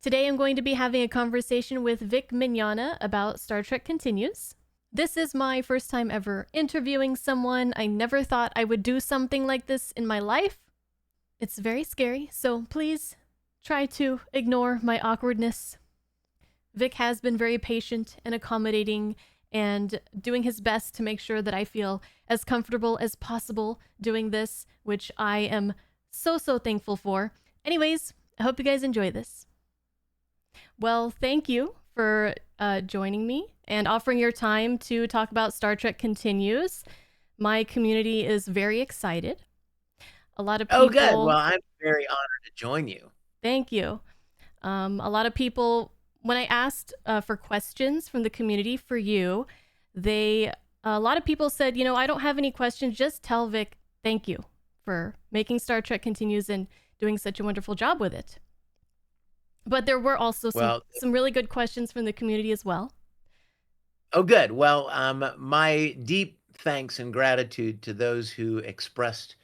Today I'm going to be having a conversation with Vic Mignogna about Star Trek Continues. This is my first time ever interviewing someone. I never thought I would do something like this in my life. It's very scary, so please try to ignore my awkwardness. Vic has been very patient and accommodating and doing his best to make sure that I feel as comfortable as possible doing this, which I am so thankful for. Anyways, I hope you guys enjoy this. Well, thank you for joining me and offering your time to talk about Star Trek Continues. My community is very excited. A lot of people. Oh, good. Well, I'm very honored to join you. Thank you. A lot of people, when I asked for questions from the community for you, a lot of people said, I don't have any questions. Just tell Vic, thank you for making Star Trek Continues and doing such a wonderful job with it. But there were also some really good questions from the community as well. Oh, good. Well, my deep thanks and gratitude to those who expressed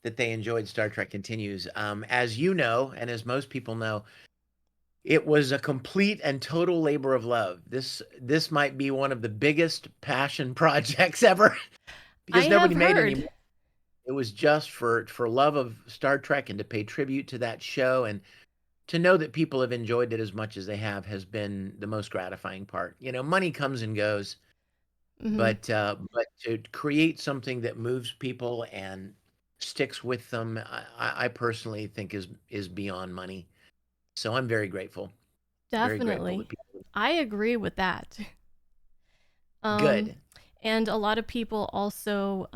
that they enjoyed Star Trek Continues. As you know, and as most people know, it was a complete and total labor of love. This might be one of the biggest passion projects ever because nobody made any. It was just for love of Star Trek and to pay tribute to that show, and to know that people have enjoyed it as much as they have has been the most gratifying part. Money comes and goes, but to create something that moves people and sticks with them, I personally think is beyond money. So I'm very grateful. Definitely. Very grateful that people... I agree with that. Good. And a lot of people also,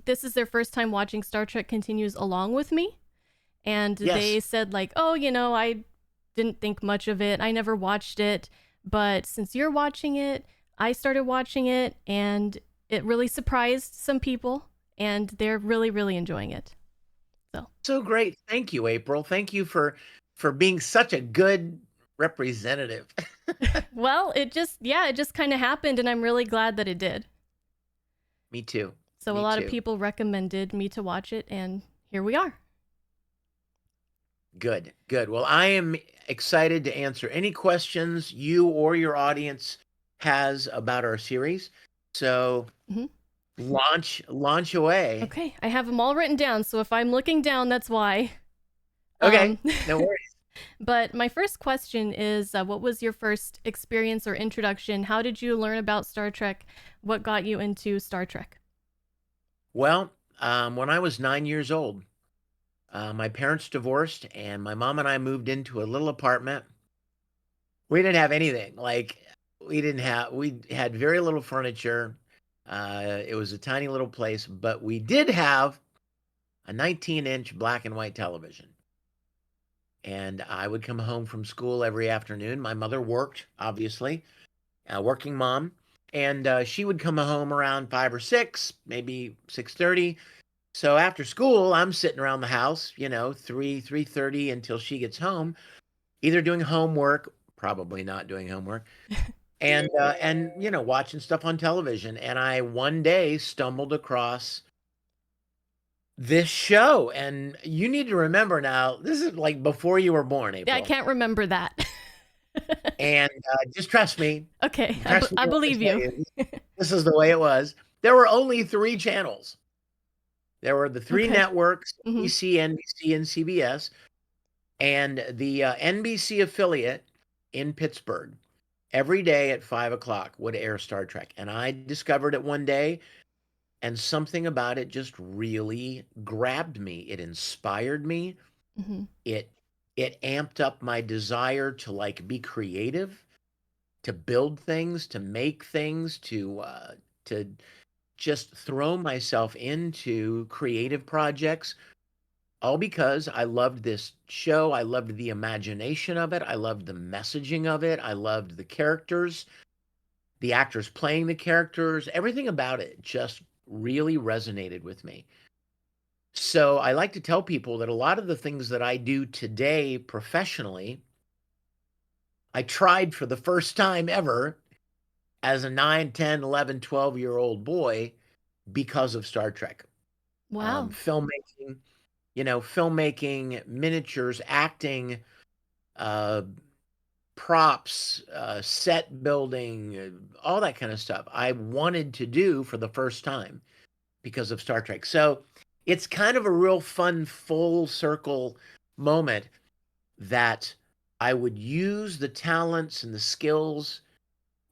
this is their first time watching Star Trek Continues along with me. And they said like, oh, I didn't think much of it. I never watched it. But since you're watching it, I started watching it and it really surprised some people and they're really enjoying it. So great. Thank you, April. Thank you for being such a good representative. Well, it just kind of happened and I'm really glad that it did. Me too. So a lot of people recommended me to watch it and here we are. Good. Well, I am excited to answer any questions you or your audience has about our series. So launch away. Okay, I have them all written down. So if I'm looking down, that's why. Okay, no worries. But my first question is, what was your first experience or introduction? How did you learn about Star Trek? What got you into Star Trek? Well, when I was 9 years old, my parents divorced and my mom and I moved into a little apartment. We didn't have anything. We had very little furniture. It was a tiny little place, but we did have a 19-inch black and white television. And I would come home from school every afternoon. My mother worked, obviously, a working mom. And she would come home around 5 or 6, maybe 6:30. So after school, I'm sitting around the house, 3:30 until she gets home, either doing homework, probably not doing homework, and watching stuff on television. And I one day stumbled across this show, and you need to remember now, this is like before you were born, April. Yeah, I can't remember that. And just trust me. Okay, I believe you. This is the way it was. There were only 3 channels. There were the 3 networks, ABC, NBC, and CBS, and the NBC affiliate in Pittsburgh every day at 5 o'clock would air Star Trek. And I discovered it one day, and something about it just really grabbed me. It inspired me. It amped up my desire to be creative, to build things, to make things, to just throw myself into creative projects, all because I loved this show. I loved the imagination of it. I loved the messaging of it. I loved the characters, the actors playing the characters. Everything about it just really resonated with me. So I like to tell people that a lot of the things that I do today professionally, I tried for the first time ever as a 9, 10, 11, 12-year-old boy because of Star Trek. Wow. Filmmaking, miniatures, acting, uh, props, set building, all that kind of stuff. I wanted to do for the first time because of Star Trek. So it's kind of a real fun full circle moment that I would use the talents and the skills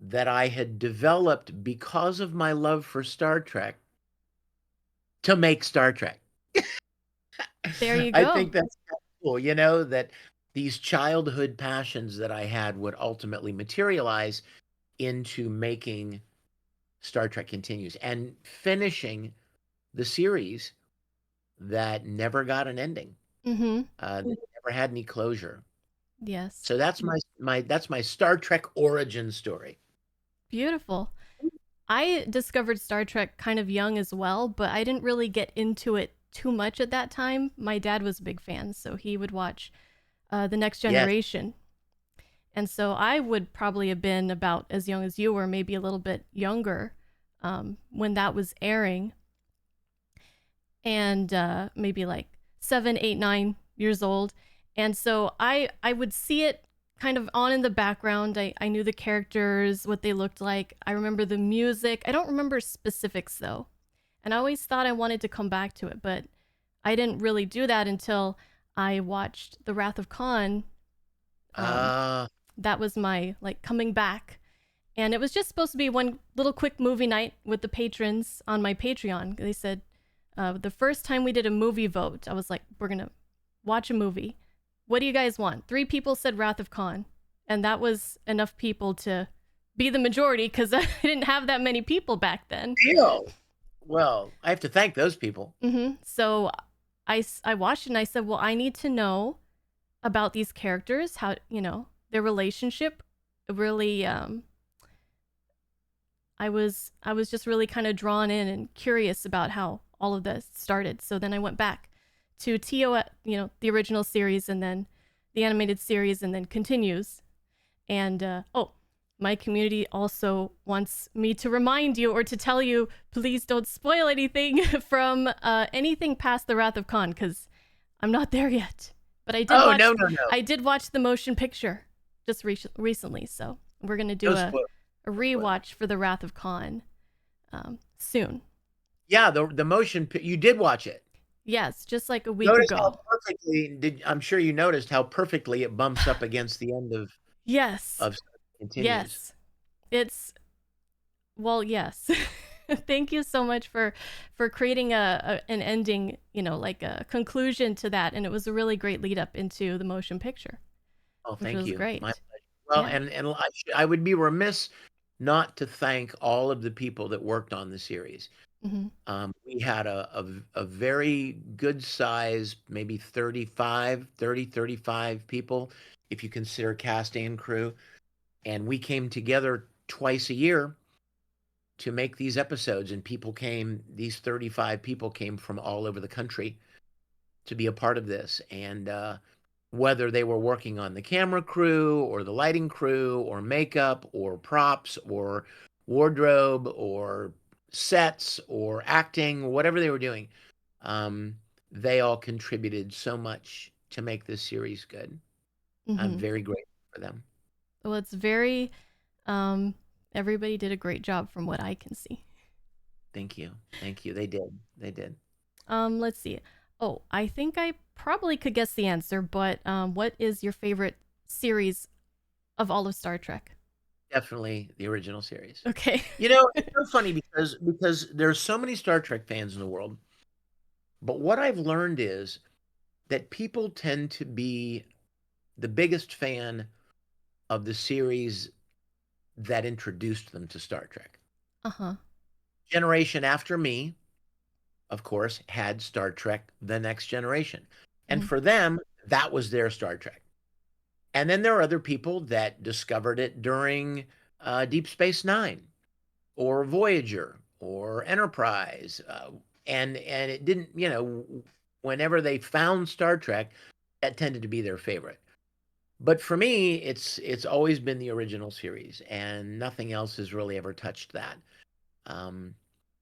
that I had developed because of my love for Star Trek to make Star Trek. There you I go. think that's kind of cool, you know, that these childhood passions that I had would ultimately materialize into making Star Trek Continues and finishing the series that never got an ending, Mhm. that never had any closure. Yes. So that's my Star Trek origin story. Beautiful. I discovered Star Trek kind of young as well, but I didn't really get into it too much at that time. My dad was a big fan, so he would watch The Next Yes. Generation. And so I would probably have been about as young as you were, maybe a little bit younger, when that was airing. And maybe like 7, 8, 9 years old. And so I would see it kind of on in the background. I knew the characters, what they looked like. I remember the music. I don't remember specifics though. And I always thought I wanted to come back to it, but I didn't really do that until I watched The Wrath of Khan. Um, Uh, that was my like coming back. And it was just supposed to be one little quick movie night with the patrons on my Patreon. They said, the first time we did a movie vote, I was like, we're going to watch a movie. What do you guys want? 3 people said Wrath of Khan. And that was enough people to be the majority because I didn't have that many people back then. deal. Well, I have to thank those people. So I watched it and I said, well, I need to know about these characters, how, their relationship. Really, I was just really kind of drawn in and curious about how all of this started. So then I went back to TO, the original series, and then the animated series, and then continues. And my community also wants me to remind you or to tell you, please don't spoil anything from anything past the Wrath of Khan, because I'm not there yet. But Oh, no, no, no. I did watch the motion picture just recently, so we're gonna do No a spoil. rewatch for the Wrath of Khan soon. Yeah, the motion you did watch it. Yes, just like a week Notice how ago. perfectly I'm sure you noticed how perfectly it bumps up against the end Yes, of Continues. yes. It's well, yes. Thank you so much for creating an ending, like a conclusion to that, and it was a really great lead up into the motion picture, Oh, which thank was you. My great. pleasure. Well, Yeah. and I would be remiss not to thank all of the people that worked on the series. Hmm. We had a very good size, maybe 35 people, if you consider cast and crew. And we came together twice a year to make these episodes. And these 35 people came from all over the country to be a part of this. And whether they were working on the camera crew or the lighting crew or makeup or props or wardrobe or sets or acting, whatever they were doing, um, they all contributed so much to make this series good. I'm Hmm. very grateful for them. Well, it's very um everybody did a great job from what I can see. Thank you. Thank you. They did. They did. Let's see. Oh, I think I probably could guess the answer, but what is your favorite series of all of Star Trek? Definitely the original series. Okay. You know, it's so funny because there's so many Star Trek fans in the world, but what I've learned is that people tend to be the biggest fan of the series that introduced them to Star Trek. Uh-huh. Generation after me, of course, had Star Trek The Next Generation. And Mm-hmm. for them, that was their Star Trek. And then there are other people that discovered it during Deep Space Nine or Voyager or Enterprise. And it didn't, whenever they found Star Trek, that tended to be their favorite. But for me, it's always been the original series, and nothing else has really ever touched that. Um,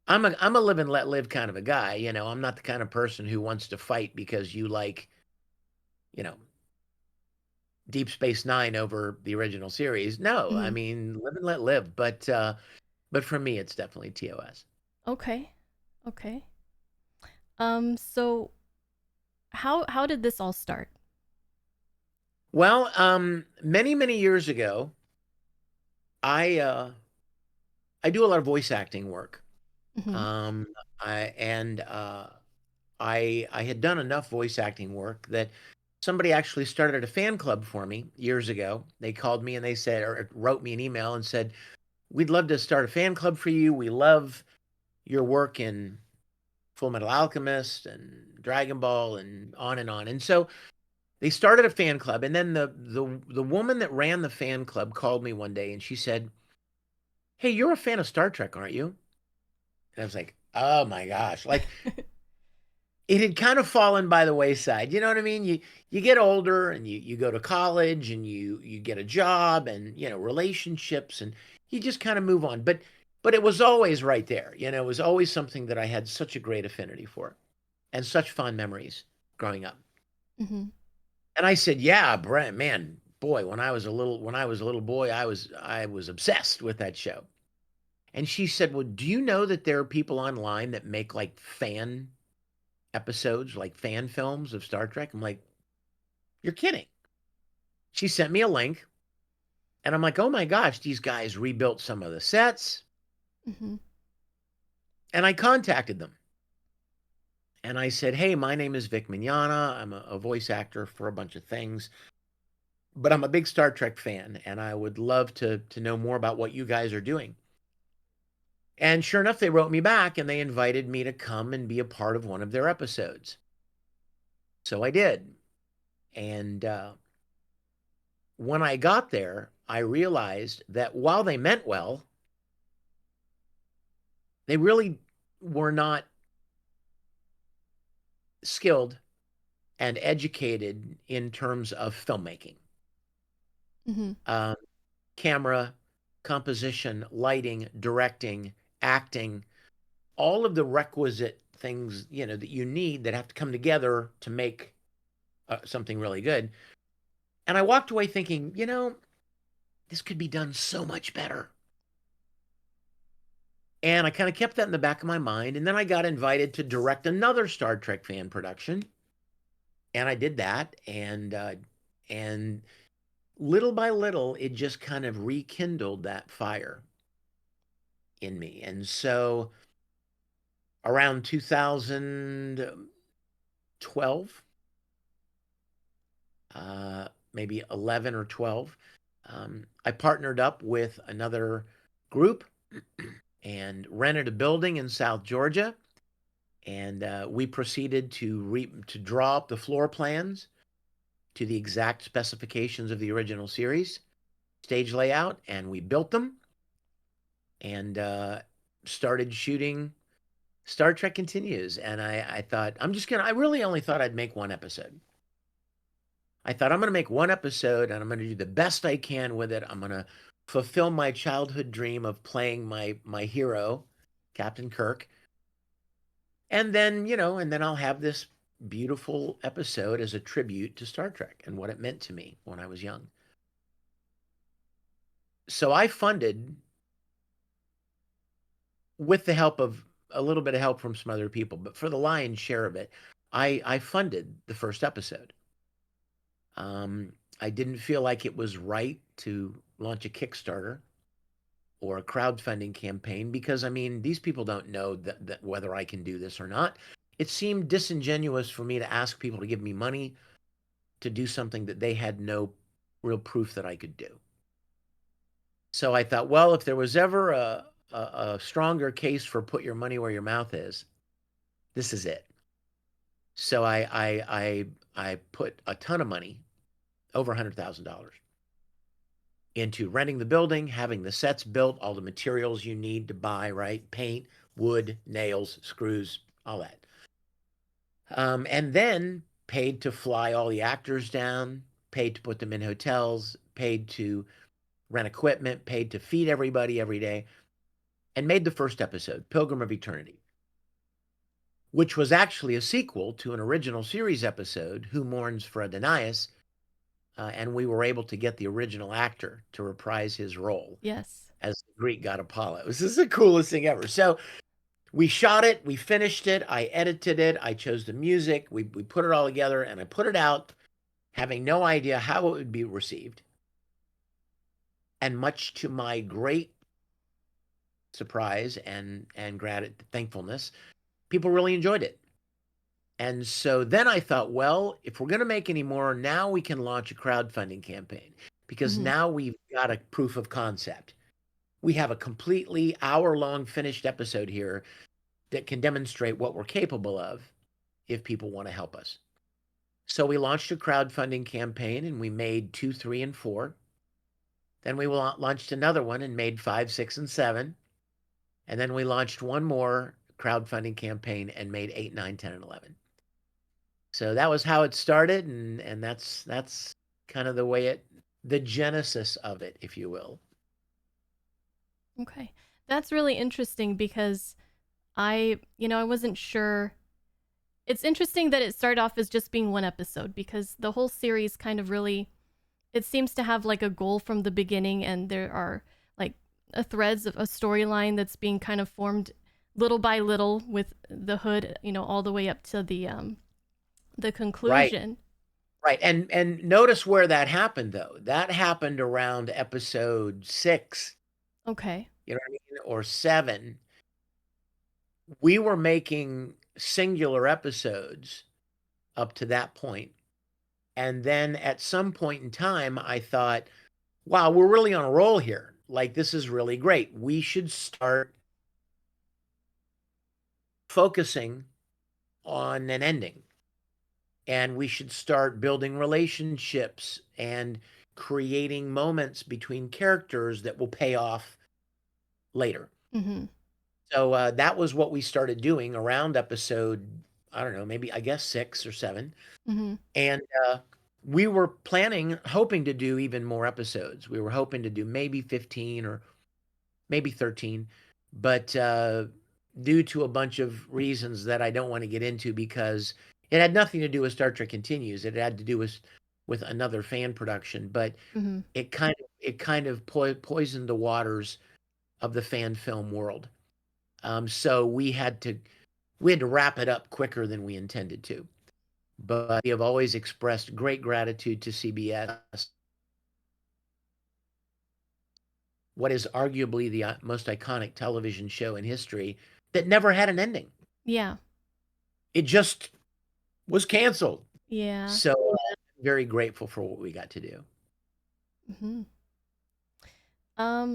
I'm a live and let live kind of a guy. I'm not the kind of person who wants to fight because you like, you know, Deep Space Nine over the original series. No, I Mhm. mean, live and let live. But for me, it's definitely TOS. Okay. Okay. So how did this all start? Well, many years ago, I uh, I do a lot of voice acting work. Mhm. Um, I and I had done enough voice acting work that somebody actually started a fan club for me years ago. They called me and they said, or wrote me an email and said, "We'd love to start a fan club for you. We love your work in Full Metal Alchemist and Dragon Ball and on and on." And so they started a fan club, and then the woman that ran the fan club called me one day and she said, "Hey, you're a fan of Star Trek, aren't you?" And I was like, "Oh my gosh!" Like it had kind of fallen by the wayside. You know what I mean? You get older and you go to college and you get a job and relationships and you just kind of move on. But it was always right there. It was always something that I had such a great affinity for and such fond memories growing up. Mhm. And I said, "Yeah, Brent, man, boy, when I was a little boy, I was obsessed with that show." And she said, "Well, do you know that there are people online that make like fan episodes, like fan films of Star Trek?" I'm like, "You're kidding." She sent me a link and I'm like, "Oh my gosh, these guys rebuilt some of the sets." Mhm. And I contacted them and I said, "Hey, my name is Vic Mignogna. I'm a voice actor for a bunch of things, but I'm a big Star Trek fan and I would love to know more about what you guys are doing." And sure enough, they wrote me back and they invited me to come and be a part of one of their episodes. So I did. And when I got there, I realized that while they meant well, they really were not skilled and educated in terms of filmmaking, Mhm. um, camera, composition, lighting, directing, acting, all of the requisite things that you need that have to come together to make something really good. And I walked away thinking, this could be done so much better. And I kind of kept that in the back of my mind. And then I got invited to direct another Star Trek fan production, and I did that. And little by little, it just kind of rekindled that fire in me. And so around 2012, maybe 11 or 12, I partnered up with another group and rented a building in South Georgia. And we proceeded to draw up the floor plans to the exact specifications of the original series, stage layout, and we built them and started shooting Star Trek Continues. And I thought, I really only thought I'd make one episode. I thought I'm going to make one episode and I'm going to do the best I can with it. I'm going to fulfill my childhood dream of playing my hero, Captain Kirk. And then I'll have this beautiful episode as a tribute to Star Trek and what it meant to me when I was young. So I funded, with the help of a little bit of help from some other people, but for the lion's share of it, I funded the first episode. I didn't feel like it was right to launch a Kickstarter or a crowdfunding campaign because I mean these people don't know that whether I can do this or not. It seemed disingenuous for me to ask people to give me money to do something that they had no real proof that I could do. So I thought, well, if there was ever a stronger case for put your money where your mouth is, this is it. So I put a ton of money, over $100,000, into renting the building, having the sets built, all the materials you need to buy, right? Paint, wood, nails, screws, all that. And then paid to fly all the actors down, paid to put them in hotels, paid to rent equipment, paid to feed everybody every day, and made the first episode, Pilgrim of Eternity, which was actually a sequel to an original series episode, Who Mourns for Adonias, and we were able to get the original actor to reprise his role Yes. as the Greek god Apollo. This is the coolest thing ever. So we shot it, we finished it, I edited it, I chose the music, we put it all together, and I put it out, having no idea how it would be received. And much to my great surprise and thankfulness, people really enjoyed it. And so then I thought, well, if we're going to make any more, now we can launch a crowdfunding campaign because Mm-hmm. now we've got a proof of concept. We have a completely hour-long finished episode here that can demonstrate what we're capable of if people want to help us. So we launched a crowdfunding campaign and we made 2, 3, and 4. Then we launched another one and made 5, 6, and 7. And then we launched one more crowdfunding campaign and made 8, 9, 10, and 11. So that was how it started, and that's kind of the genesis of it, if you will. Okay. That's really interesting because I wasn't sure. It's interesting that it started off as just being one episode because the whole series kind of really, it seems to have like a goal from the beginning, and there are like a threads of a storyline that's being kind of formed little by little with the hood, all the way up to the Right, conclusion. right. And notice where that happened though. That happened around episode 6, Okay. you know what I mean, or 7. We were making singular episodes up to that point. And then at some point in time, I thought, wow, we're really on a roll here. Like, this is really great. We should start focusing on an ending. And we should start building relationships and creating moments between characters that will pay off later. Mm-hmm. So that was what we started doing around episode, I don't know, maybe I guess 6 or 7. Mm-hmm. And we were planning, hoping to do even more episodes. We were hoping to do maybe 15 or maybe 13. But due to a bunch of reasons that I don't want to get into because it had nothing to do with Star Trek Continues. It had to do with another fan production, but Mm-hmm. it kind of poisoned the waters of the fan film world. So we had to wrap it up quicker than we intended to. But we have always expressed great gratitude to CBS. What is arguably the most iconic television show in history that never had an ending. Yeah. It just was canceled. Yeah. So very grateful for what we got to do. Mm-hmm.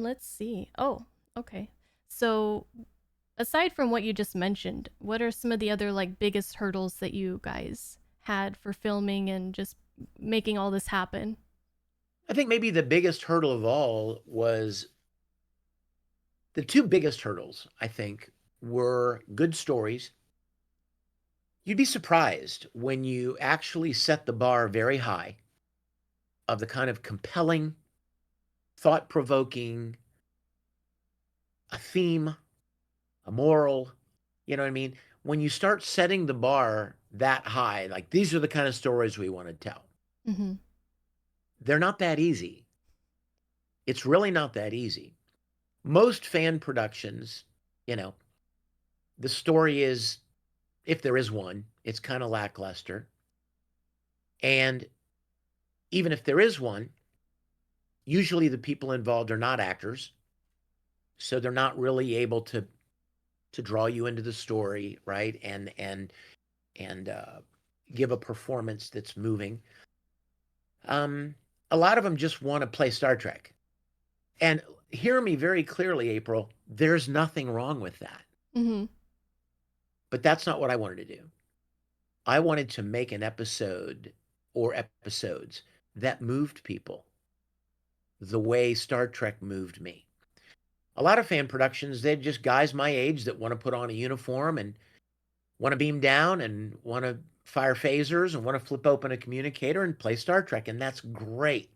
Let's see. Oh, okay. So aside from what you just mentioned, what are some of the other like biggest hurdles that you guys had for filming and just making all this happen? I think maybe the biggest hurdle of all was the two biggest hurdles, I think, were good stories. You'd be surprised when you actually set the bar very high of the kind of compelling, thought provoking, a theme, a moral, you know what I mean? When you start setting the bar that high, like these are the kind of stories we want to tell, Mm-hmm. they're not that easy. It's really not that easy. Most fan productions, you know, the story is, if there is one, it's kind of lackluster. And even if there is one, usually the people involved are not actors. So they're not really able to draw you into the story, right? And give a performance that's moving. Um, a lot of them just want to play Star Trek. And hear me very clearly, April, there's nothing wrong with that. Mm-hmm. But that's not what I wanted to do. I wanted to make an episode or episodes that moved people the way Star Trek moved me. A lot of fan productions, they're just guys my age that want to put on a uniform and want to beam down and want to fire phasers and want to flip open a communicator and play Star Trek. And that's great.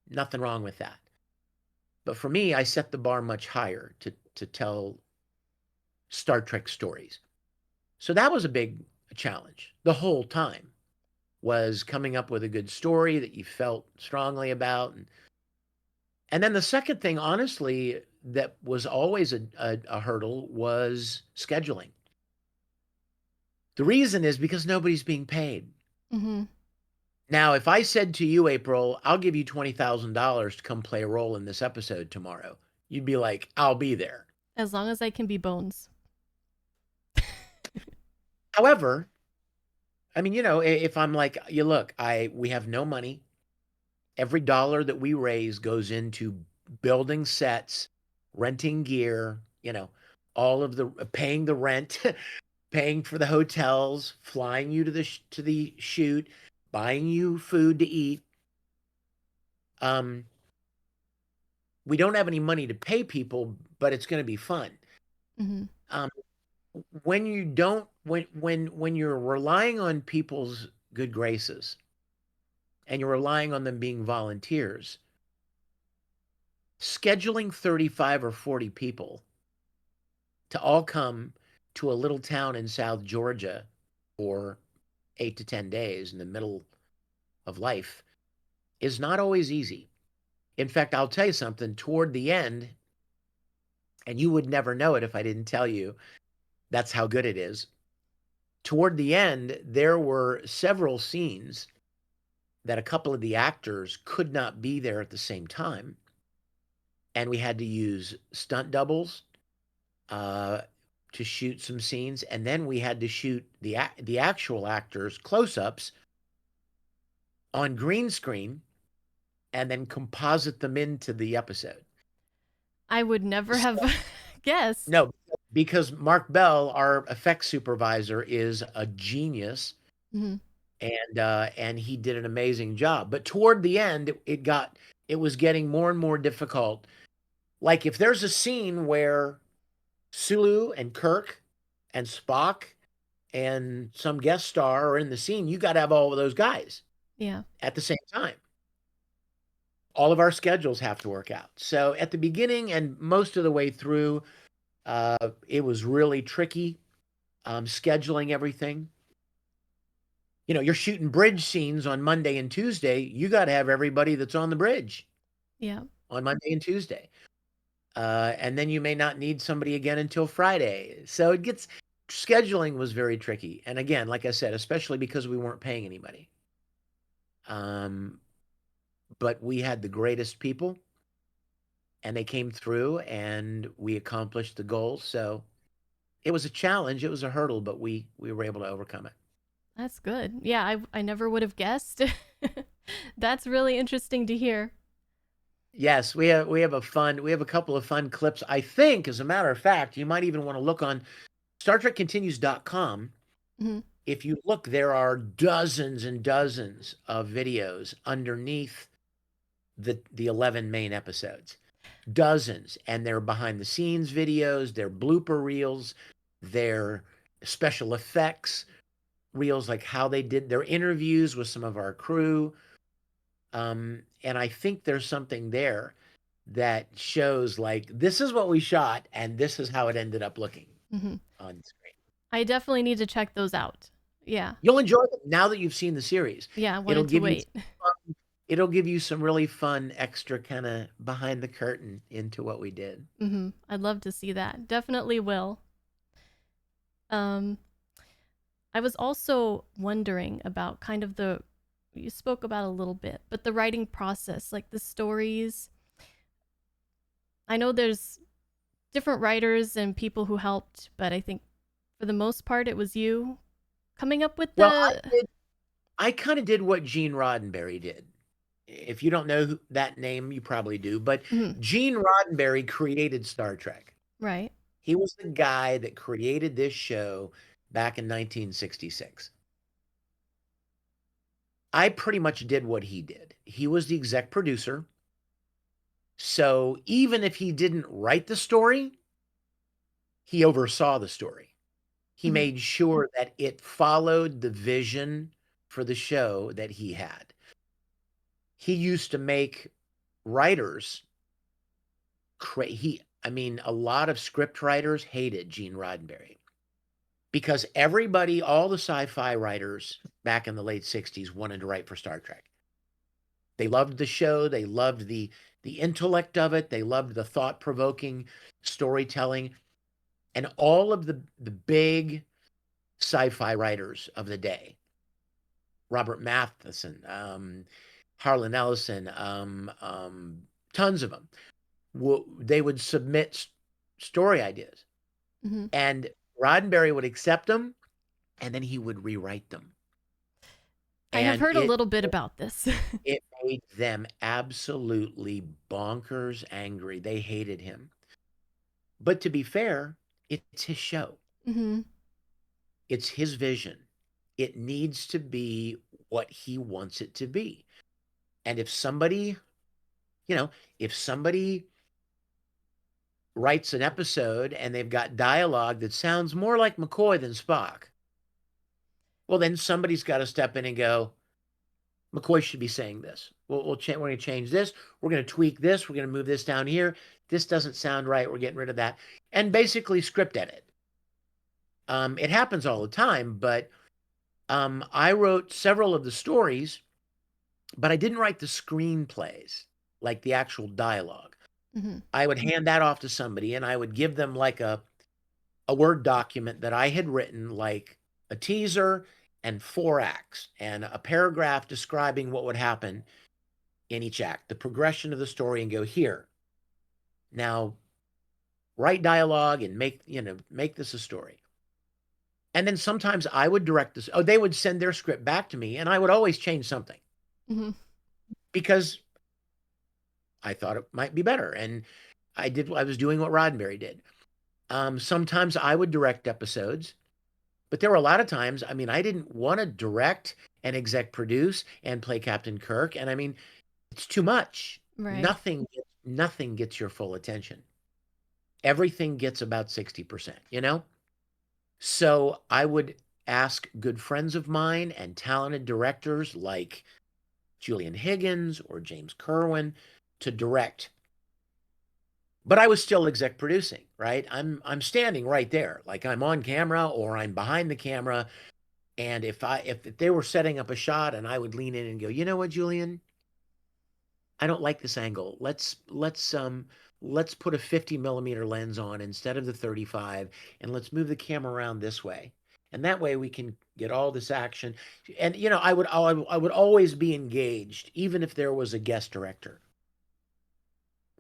Nothing wrong with that. But for me, I set the bar much higher to tell Star Trek stories. So that was a big challenge the whole time. was coming up with a good story that you felt strongly about. And then the second thing, honestly, that was always a hurdle was scheduling. The reason is because nobody's being paid. Mm-hmm. Now, if I said to you, April, I'll give you $20,000 to come play a role in this episode tomorrow, you'd be like, I'll be there. As long as I can be Bones. However, I mean, if I'm like, you look, we have no money. Every dollar that we raise goes into building sets, renting gear, all of the paying the rent, paying for the hotels, flying you to the shoot, buying you food to eat. We don't have any money to pay people, but it's going to be fun. Mm-hmm. Um, when you don't, when you're relying on people's good graces and you're relying on them being volunteers, scheduling 35 or 40 people to all come to a little town in South Georgia for 8 to 10 days in the middle of life is not always easy. In fact, I'll tell you something, toward the end, and you would never know it if I didn't tell you, that's how good it is. Toward the end, there were several scenes that a couple of the actors could not be there at the same time. And we had to use stunt doubles uh, to shoot some scenes. And then we had to shoot the actual actors close-ups on green screen and then composite them into the episode. I would never So, have guessed. no, because Mark Bell, our effects supervisor, is a genius, Mm-hmm. and he did an amazing job. But toward the end, it was getting more and more difficult. Like if there's a scene where Sulu and Kirk and Spock and some guest star are in the scene, you got to have all of those guys Yeah. at the same time. All of our schedules have to work out. So at the beginning and most of the way through, it was really tricky scheduling everything. You're shooting bridge scenes on Monday and Tuesday. You got to have everybody that's on the bridge Yeah. on Monday and Tuesday. And then you may not need somebody again until Friday. So scheduling was very tricky. And again, like I said, especially because we weren't paying anybody. But we had the greatest people and they came through and we accomplished the goal. So it was a challenge. It was a hurdle, but we were able to overcome it. That's good. Yeah, I never would have guessed. That's really interesting to hear. Yes, we have a couple of fun clips. I think, as a matter of fact, you might even want to look on StarTrekContinues.com. Mm-hmm. If you look, there are dozens and dozens of videos underneath the 11 main episodes. Dozens, and they're behind the scenes videos, they're blooper reels, they're special effects reels, like how they did their interviews with some of our crew. And I think there's something there that shows like this is what we shot and this is how it ended up looking Mm-hmm. on screen. I definitely need to check those out. Yeah. You'll enjoy them now that you've seen the series. Yeah, I It'll wanted to give you wait. it'll give you some really fun extra kind of behind the curtain into what we did. Mm-hmm. I'd love to see that. Definitely will. Um, I was also wondering about kind of you spoke about a little bit, but the writing process, like the stories. I know there's different writers and people who helped, but I think for the most part it was you coming up with Well, the. I kind of did what Gene Roddenberry did. If you don't know that name, you probably do. But Mhm. Gene Roddenberry created Star Trek. Right. He was the guy that created this show back in 1966. I pretty much did what he did. He was the exec producer. So even if he didn't write the story, he oversaw the story. He Mhm. made sure that it followed the vision for the show that he had. He used to make writers a lot of script writers hated Gene Roddenberry because everybody, all the sci-fi writers back in the late 60s wanted to write for Star Trek. They loved the show, they loved the intellect of it, they loved the thought-provoking storytelling, and all of the big sci-fi writers of the day, Robert Matheson, Harlan Ellison, tons of them, they would submit story ideas, Mm-hmm. and Roddenberry would accept them, and then he would rewrite them. I have And heard a little bit about this. it made them absolutely bonkers angry. They hated him. But to be fair, it's his show. Mm-hmm. It's his vision. It needs to be what he wants it to be. And if somebody, if somebody writes an episode and they've got dialogue that sounds more like McCoy than Spock, well, then somebody's got to step in and go, McCoy should be saying this. We're going to change this. We're going to tweak this. We're going to move this down here. This doesn't sound right. We're getting rid of that. And basically script edit. It happens all the time, but I wrote several of the stories, but I didn't write the screenplays, like the actual dialogue. Mm-hmm. I would hand that off to somebody, and I would give them like a Word document that I had written, like a teaser and 4 acts and a paragraph describing what would happen in each act, the progression of the story, and go, here, now write dialogue and make this a story. And then sometimes I would direct this. Oh, they would send their script back to me, and I would always change something Mm-hmm. because I thought it might be better. And I was doing what Roddenberry did. Sometimes I would direct episodes, but there were a lot of times, I mean, I didn't want to direct and exec produce and play Captain Kirk. And I mean, it's too much. Right. Nothing gets your full attention. Everything gets about 60%, So I would ask good friends of mine and talented directors like Julian Higgins or James Kerwin to direct. But I was still exec producing, right? I'm standing right there, like I'm on camera or I'm behind the camera. And if they were setting up a shot and I would lean in and go, you know what, Julian, I don't like this angle. Let's put a 50 millimeter lens on instead of the 35, and let's move the camera around this way. And that way we can get all this action. And I would always be engaged, even if there was a guest director.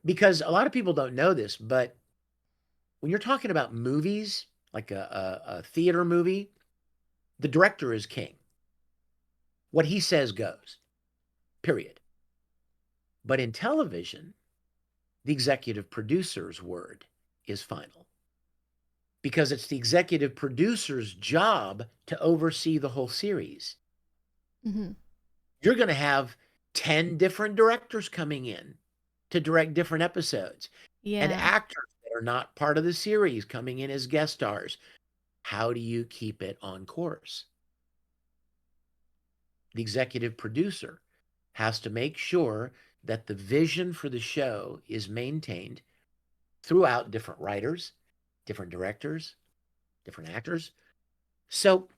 Because a lot of people don't know this, but when you're talking about movies, like a theater movie, the director is king. What he says goes, period. But in television, the executive producer's word is final. Because it's the executive producer's job to oversee the whole series. Mm-hmm. You're going to have 10 different directors coming in to direct different episodes. Yeah. And actors that are not part of the series coming in as guest stars. How do you keep it on course? The executive producer has to make sure that the vision for the show is maintained throughout different writers, different directors, different actors. So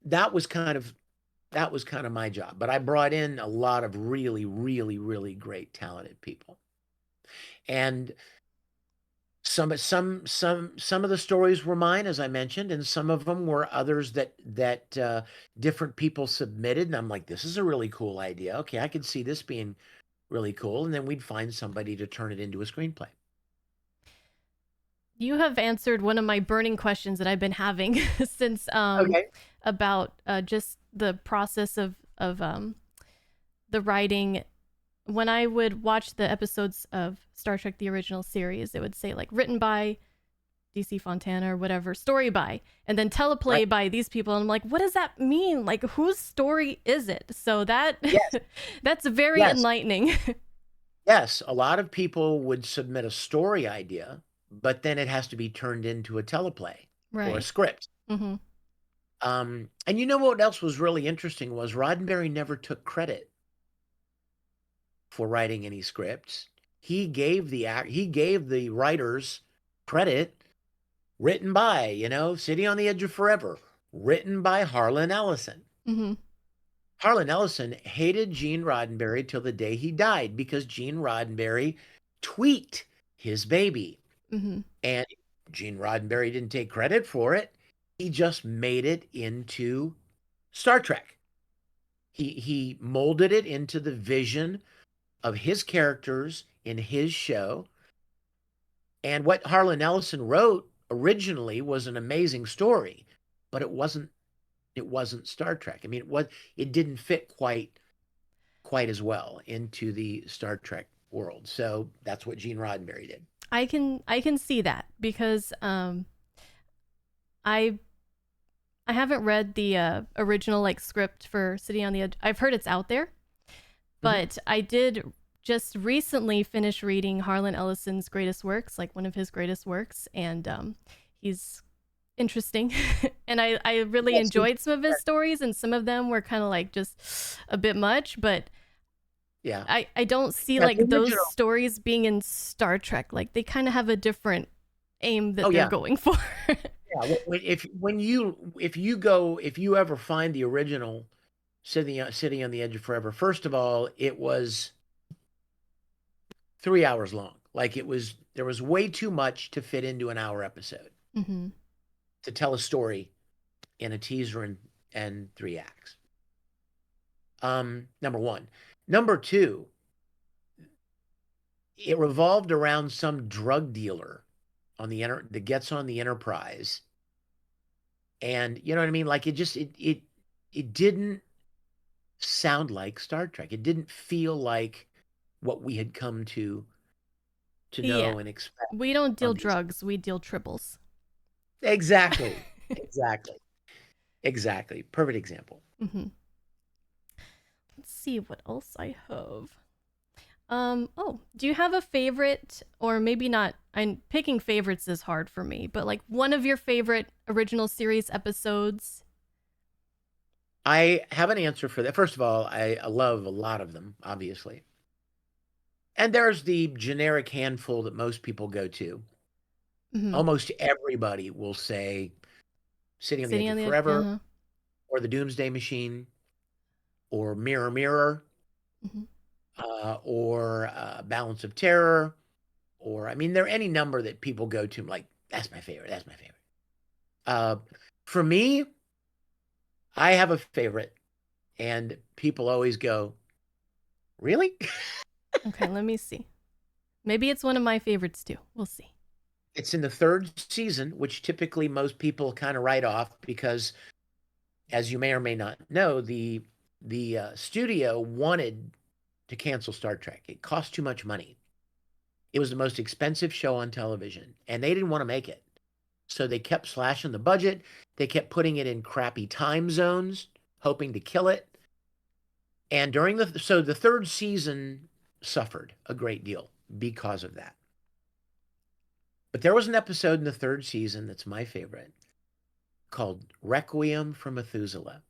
that was kind of my job. But I brought in a lot of really, really, really great talented people. And some of the stories were mine, as I mentioned, and some of them were others that different people submitted. And I'm like, this is a really cool idea. Okay, I could see this being really cool. And then we'd find somebody to turn it into a screenplay. You have answered one of my burning questions that I've been having since Okay. about just the process of the writing. When I would watch the episodes of Star Trek the original series, it would say like written by DC Fontana or whatever, story by, and then teleplay by these people. And I'm like, what does that mean? Like, whose story is it? So that Yes. that's very enlightening. Yes, a lot of people would submit a story idea, but then it has to be turned into a teleplay or a script. Mm-hmm. And you know what else was really interesting was Roddenberry never took credit for writing any scripts. He gave the writers credit, written by, City on the Edge of Forever, written by Harlan Ellison. Mm-hmm. Harlan Ellison hated Gene Roddenberry till the day he died because Gene Roddenberry tweaked his baby. Mm-hmm. And Gene Roddenberry didn't take credit for it. He just made it into Star Trek. He molded it into the vision of his characters in his show. And what Harlan Ellison wrote originally was an amazing story, but it wasn't Star Trek. I mean, it didn't fit quite as well into the Star Trek world. So that's what Gene Roddenberry did. I can see that because I I haven't read the original like script for City on the Edge. I've heard it's out there, Mm-hmm. but I did just recently finish reading Harlan Ellison's greatest works, like one of his greatest works, and he's interesting, and I really Yes, enjoyed some of his stories, and some of them were kind of like just a bit much, but yeah. I don't see Yeah, the like those original. stories being in Star Trek. Like they kind of have a different aim Oh that they're yeah, going for. yeah. If you ever find the original City on the Edge of Forever, first of all, it was 3 hours long. Like there was way too much to fit into an hour episode Mm-hmm. to tell a story in a teaser and 3 acts. Number one. Number two, it revolved around some drug dealer that gets on the Enterprise, and you know what I mean. Like it didn't sound like Star Trek. It didn't feel like what we had come to Yeah, know and expect we don't deal on these. drugs. We deal tribbles. Exactly, exactly, exactly. Perfect example. Mm-hmm. Let's see what else I have. Oh, do you have a favorite, or maybe not? I'm picking favorites is hard for me, but like one of your favorite original series episodes. I have an answer for that. First of all, I love a lot of them, obviously. And there's the generic handful that most people go to. Mm-hmm. Almost everybody will say Sitting on the City Edge on of the Edge. Forever, Uh-huh. or The Doomsday Machine, or Mirror Mirror, Mm-hmm. or Balance of Terror, or I mean, there are any number that people go to. Like, that's my favorite. That's my favorite. Uh, for me, I have a favorite, and people always go, "Really?" Okay, let me see. Maybe it's one of my favorites too. We'll see. It's in the third season, which typically most people kind of write off because, as you may or may not know, the studio wanted to cancel Star Trek. It cost too much money. It was the most expensive show on television, and they didn't want to make it. So they kept slashing the budget. They kept putting it in crappy time zones, hoping to kill it. And the third season suffered a great deal because of that. But there was an episode in the third season that's my favorite called Requiem for Methuselah.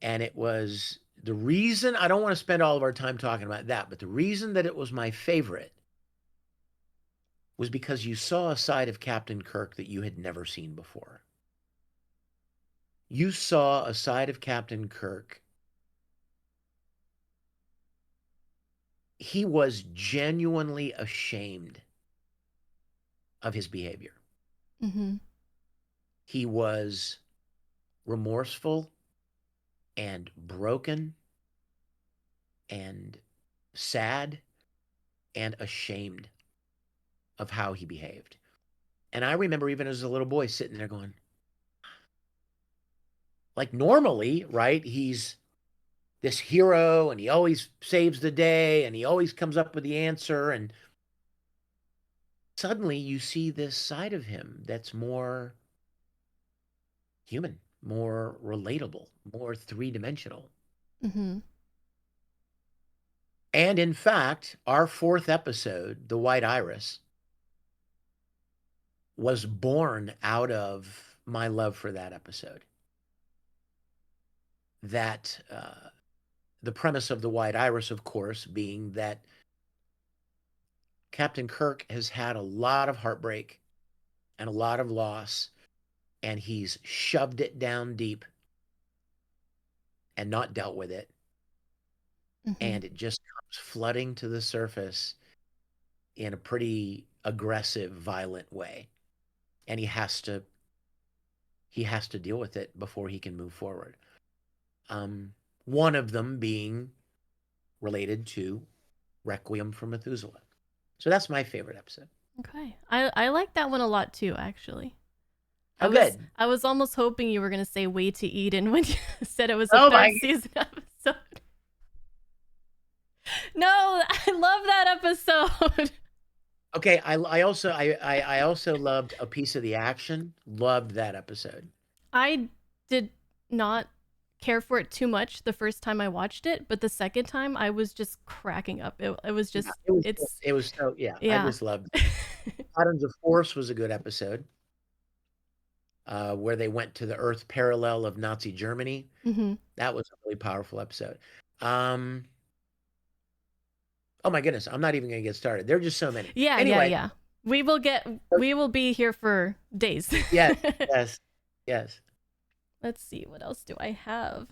And it was the reason, I don't want to spend all of our time talking about that, but the reason that it was my favorite was because you saw a side of Captain Kirk that you had never seen before. You saw a side of Captain Kirk. He was genuinely ashamed of his behavior. Mm-hmm. He was remorseful and broken and sad and ashamed of how he behaved. And I remember even as a little boy sitting there going, like, normally, right? He's this hero and he always saves the day and he always comes up with the answer. And suddenly you see this side of him that's more human, more relatable, more three-dimensional. Mm-hmm. And in fact, our fourth episode, The White Iris, was born out of my love for that episode. That the premise of The White Iris, of course, being that Captain Kirk has had a lot of heartbreak and a lot of loss, and he's shoved it down deep and not dealt with it, Mm-hmm. and it just comes flooding to the surface in a pretty aggressive, violent way. And he has to deal with it before he can move forward. Um, one of them being related to Requiem for Methuselah. So that's my favorite episode. Okay. I like that one a lot too, actually. I Oh, was good. I was almost hoping you were gonna say Way to Eden when you said it was a Oh third my. season episode. No, I love that episode. Okay, I also loved A Piece of the Action. Loved that episode. I did not care for it too much the first time I watched it, but the second time I was just cracking up. It was Yeah, just it it's it was so yeah, I yeah. just loved it. Patterns of Force was a good episode, where they went to the Earth parallel of Nazi Germany. Mm-hmm. That was a really powerful episode. Um, oh my goodness, I'm not even gonna get started. There are just so many. Yeah, yeah, Anyway, yeah. We will be here for days. yes, yes, yes. Let's see, what else do I have?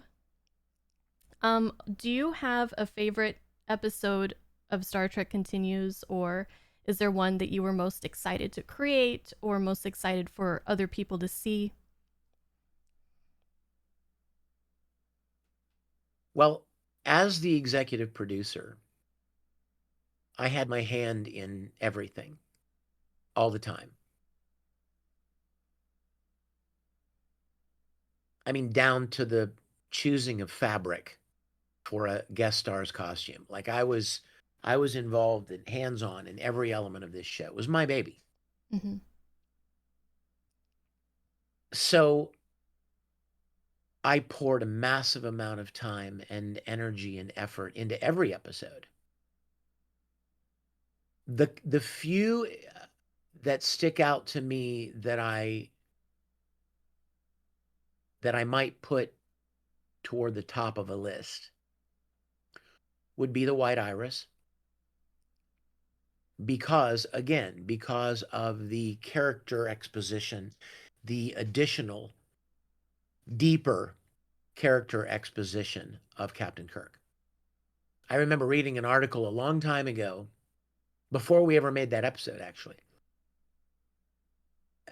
Do you have a favorite episode of Star Trek Continues, or is there one that you were most excited to create or most excited for other people to see? Well, as the executive producer, I had my hand in everything all the time. I mean, down to the choosing of fabric for a guest star's costume. Like I was involved and hands-on in every element of this show. It was my baby. Mm-hmm. So I poured a massive amount of time and energy and effort into every episode. The few that stick out to me that I might put toward the top of a list would be the White Iris, because of the character exposition, the additional deeper character exposition of Captain Kirk. I remember reading an article a long time ago, before we ever made that episode, actually.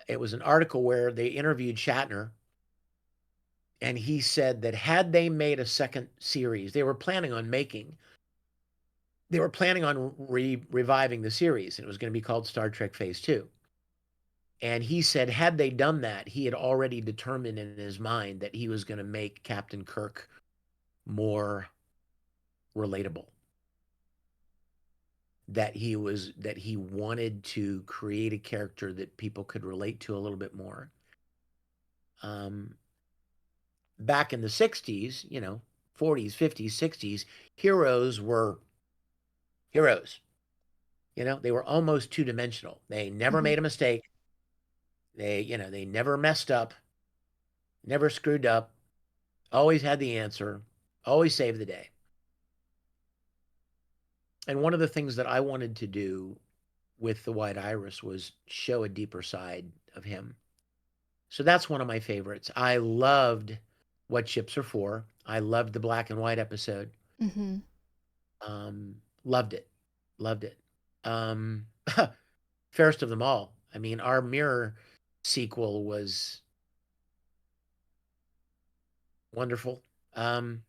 It was an article where they interviewed Shatner, and he said that had they made a second series, they were planning on reviving the series, and it was going to be called Star Trek Phase 2. And he said, had they done that, he had already determined in his mind that he was going to make Captain Kirk more relatable. That he wanted to create a character that people could relate to a little bit more. Um, Back in the 60s, 40s, 50s, 60s, heroes were heroes. They were almost two-dimensional. They never Mm-hmm. made a mistake. They never messed up, never screwed up, always had the answer, always saved the day. And one of the things that I wanted to do with the White Iris was show a deeper side of him. So that's one of my favorites. I loved What Ships Are For. I loved the black and white episode. Mm-hmm. Loved it. Loved it. Um, Fairest of Them All. I mean, our Mirror sequel was wonderful. Um,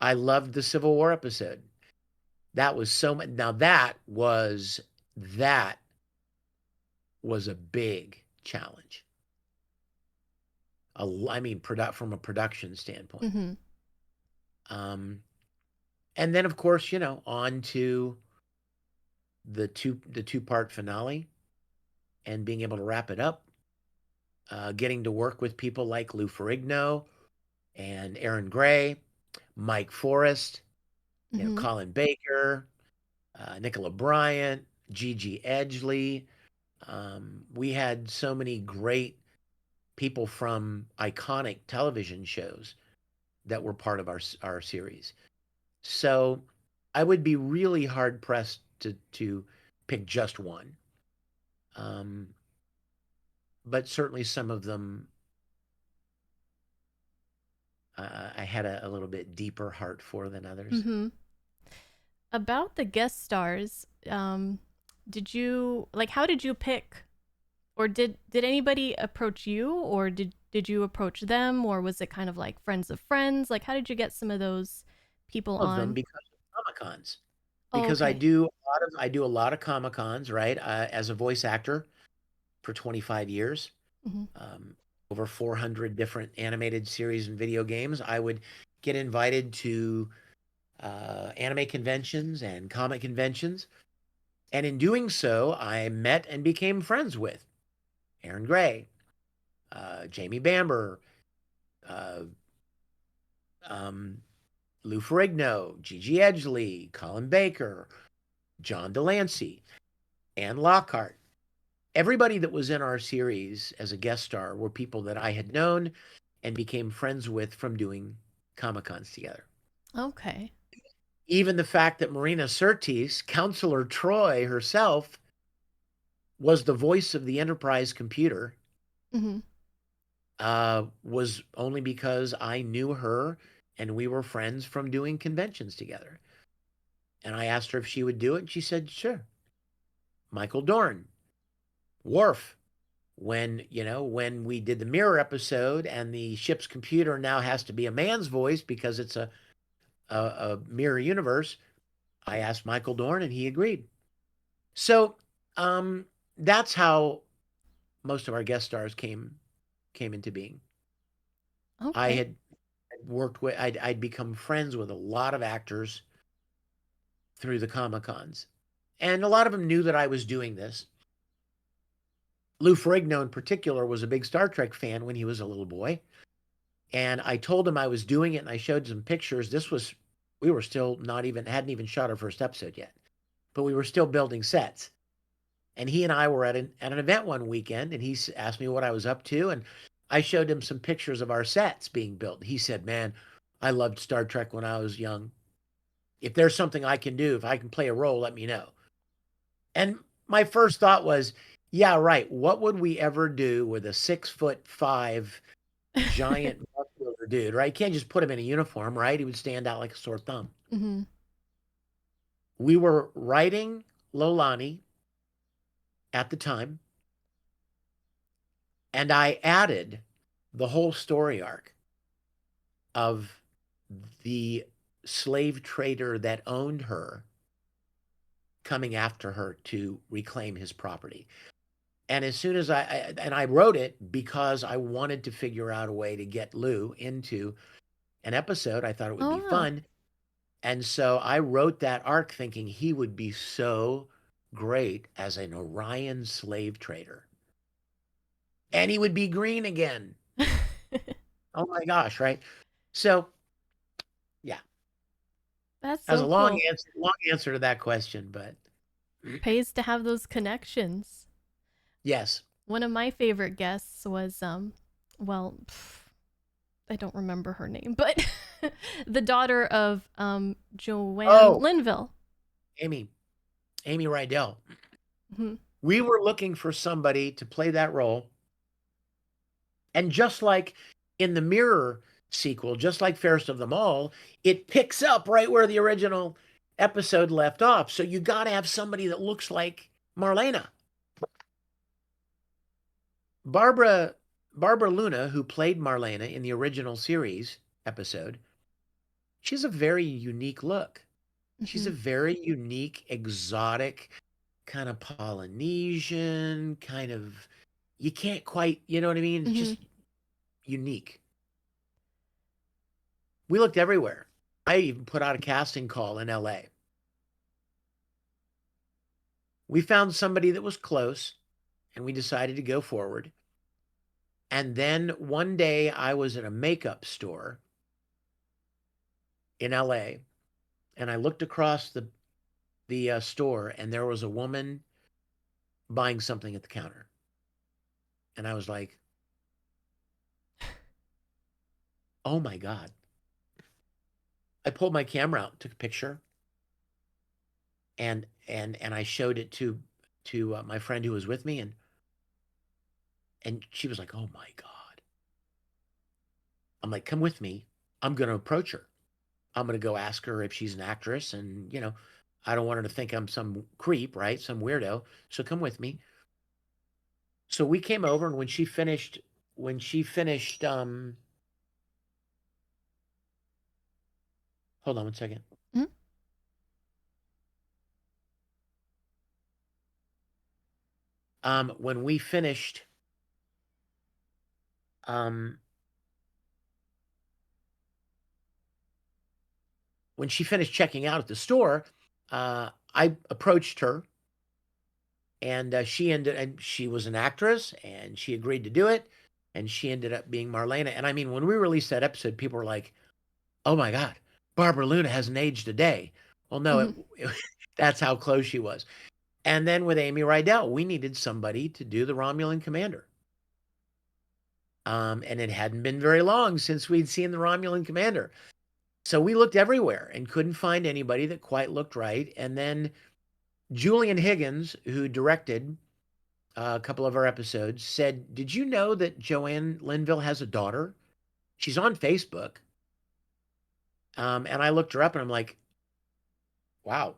I loved the Civil War episode. That was so much. Now that was a big challenge. I mean, from a production standpoint. Mm-hmm. Um, and then of course, on to the two-part finale and being able to wrap it up. Getting to work with people like Lou Ferrigno and Aaron Gray, Mike Forrest, Mm-hmm. Colin Baker, Nicola Bryant, Gigi Edgley. We had so many great people from iconic television shows that were part of our series. So I would be really hard pressed to pick just one. Um, but certainly some of them I had a little bit deeper heart for than others. Mm-hmm. About the guest stars, did you like? How did you pick, or did anybody approach you, or did you approach them, or was it kind of like friends of friends? Like, how did you get some of those people Of them on? because of Comic Cons. Oh, Because okay. I do a lot of Comic Cons, right? As a voice actor for 25 years, Mm-hmm. um, over 400 different animated series and video games. I would get invited to anime conventions and comic conventions. And in doing so, I met and became friends with Aaron Gray, Jamie Bamber, uh, um, Lou Ferrigno, Gigi Edgley, Colin Baker, John Delancey, Ann Lockhart. Everybody that was in our series as a guest star were people that I had known and became friends with from doing Comic Cons together. Okay. Even the fact that Marina Sirtis, Counselor Troy herself, was the voice of the Enterprise computer, Mm-hmm. was only because I knew her and we were friends from doing conventions together. And I asked her if she would do it, and she said, sure. Michael Dorn, Worf, when we did the mirror episode and the ship's computer now has to be a man's voice because it's a mirror universe, I asked Michael Dorn and he agreed. So um, that's how most of our guest stars came into being. I Okay. had worked with I'd become friends with a lot of actors through the Comic Cons, and a lot of them knew that I was doing this. Lou Ferrigno in particular was a big Star Trek fan when he was a little boy. And I told him I was doing it and I showed some pictures. We were still not even, hadn't even shot our first episode yet, but we were still building sets. And he and I were at an event one weekend and he asked me what I was up to. And I showed him some pictures of our sets being built. He said, man, I loved Star Trek when I was young. If there's something I can do, if I can play a role, let me know. And my first thought was, yeah, right. What would we ever do with a 6'5" giant muscular dude, right? You can't just put him in a uniform, right? He would stand out like a sore thumb. Mm-hmm. We were writing Lolani at the time, and I added the whole story arc of the slave trader that owned her coming after her to reclaim his property. And as soon as I wrote it because I wanted to figure out a way to get Lou into an episode, I thought it would be Oh, fun. And so I wrote that arc thinking he would be so great as an Orion slave trader. And he would be green again. wow. Oh my gosh, right? So, yeah, That's that was so a cool. long answer to that question, but Pays to have those connections. yes. One of my favorite guests was well, I don't remember her name, but the daughter of Joanne Oh, Linville. Amy, Amy Rydell. Mm-hmm. We were looking for somebody to play that role. And just like in the Mirror sequel, just like Fairest of Them All, it picks up right where the original episode left off. So you got to have somebody that looks like Marlena. Barbara Barbara Luna, who played Marlena in the original series episode, she has a very unique look. She's Mm-hmm. a very unique, exotic, kind of Polynesian, kind of you can't quite, you know what I mean? It's Mm-hmm. just unique. We looked everywhere. I even put out a casting call in LA. We found somebody that was close and we decided to go forward. And then one day I was at a makeup store in LA and I looked across the store and there was a woman buying something at the counter. And I was like, "Oh my god." I pulled my camera out, took a picture and I showed it to my friend who was with me And she was like, "Oh my God." I'm like, "Come with me. I'm going to approach her. I'm going to go ask her if she's an actress. And, I don't want her to think I'm some creep, right? Some weirdo. So come with me." So we came over, and when she finished, hold on one second. Mhm. When we finished, um, when she finished checking out at the store, I approached her, and she was an actress, and she agreed to do it, and she ended up being Marlena. And I mean, when we released that episode, people were like, "Oh my God, Barbara Luna hasn't aged a day." Well, no, Mhm. that's how close she was. And then with Amy Rydell, we needed somebody to do the Romulan commander. And it hadn't been very long since we'd seen the Romulan commander. So we looked everywhere and couldn't find anybody that quite looked right. And then Julian Higgins, who directed a couple of our episodes, said, "Did you know that Joanne Linville has a daughter? She's on Facebook." And I looked her up, and I'm like, wow.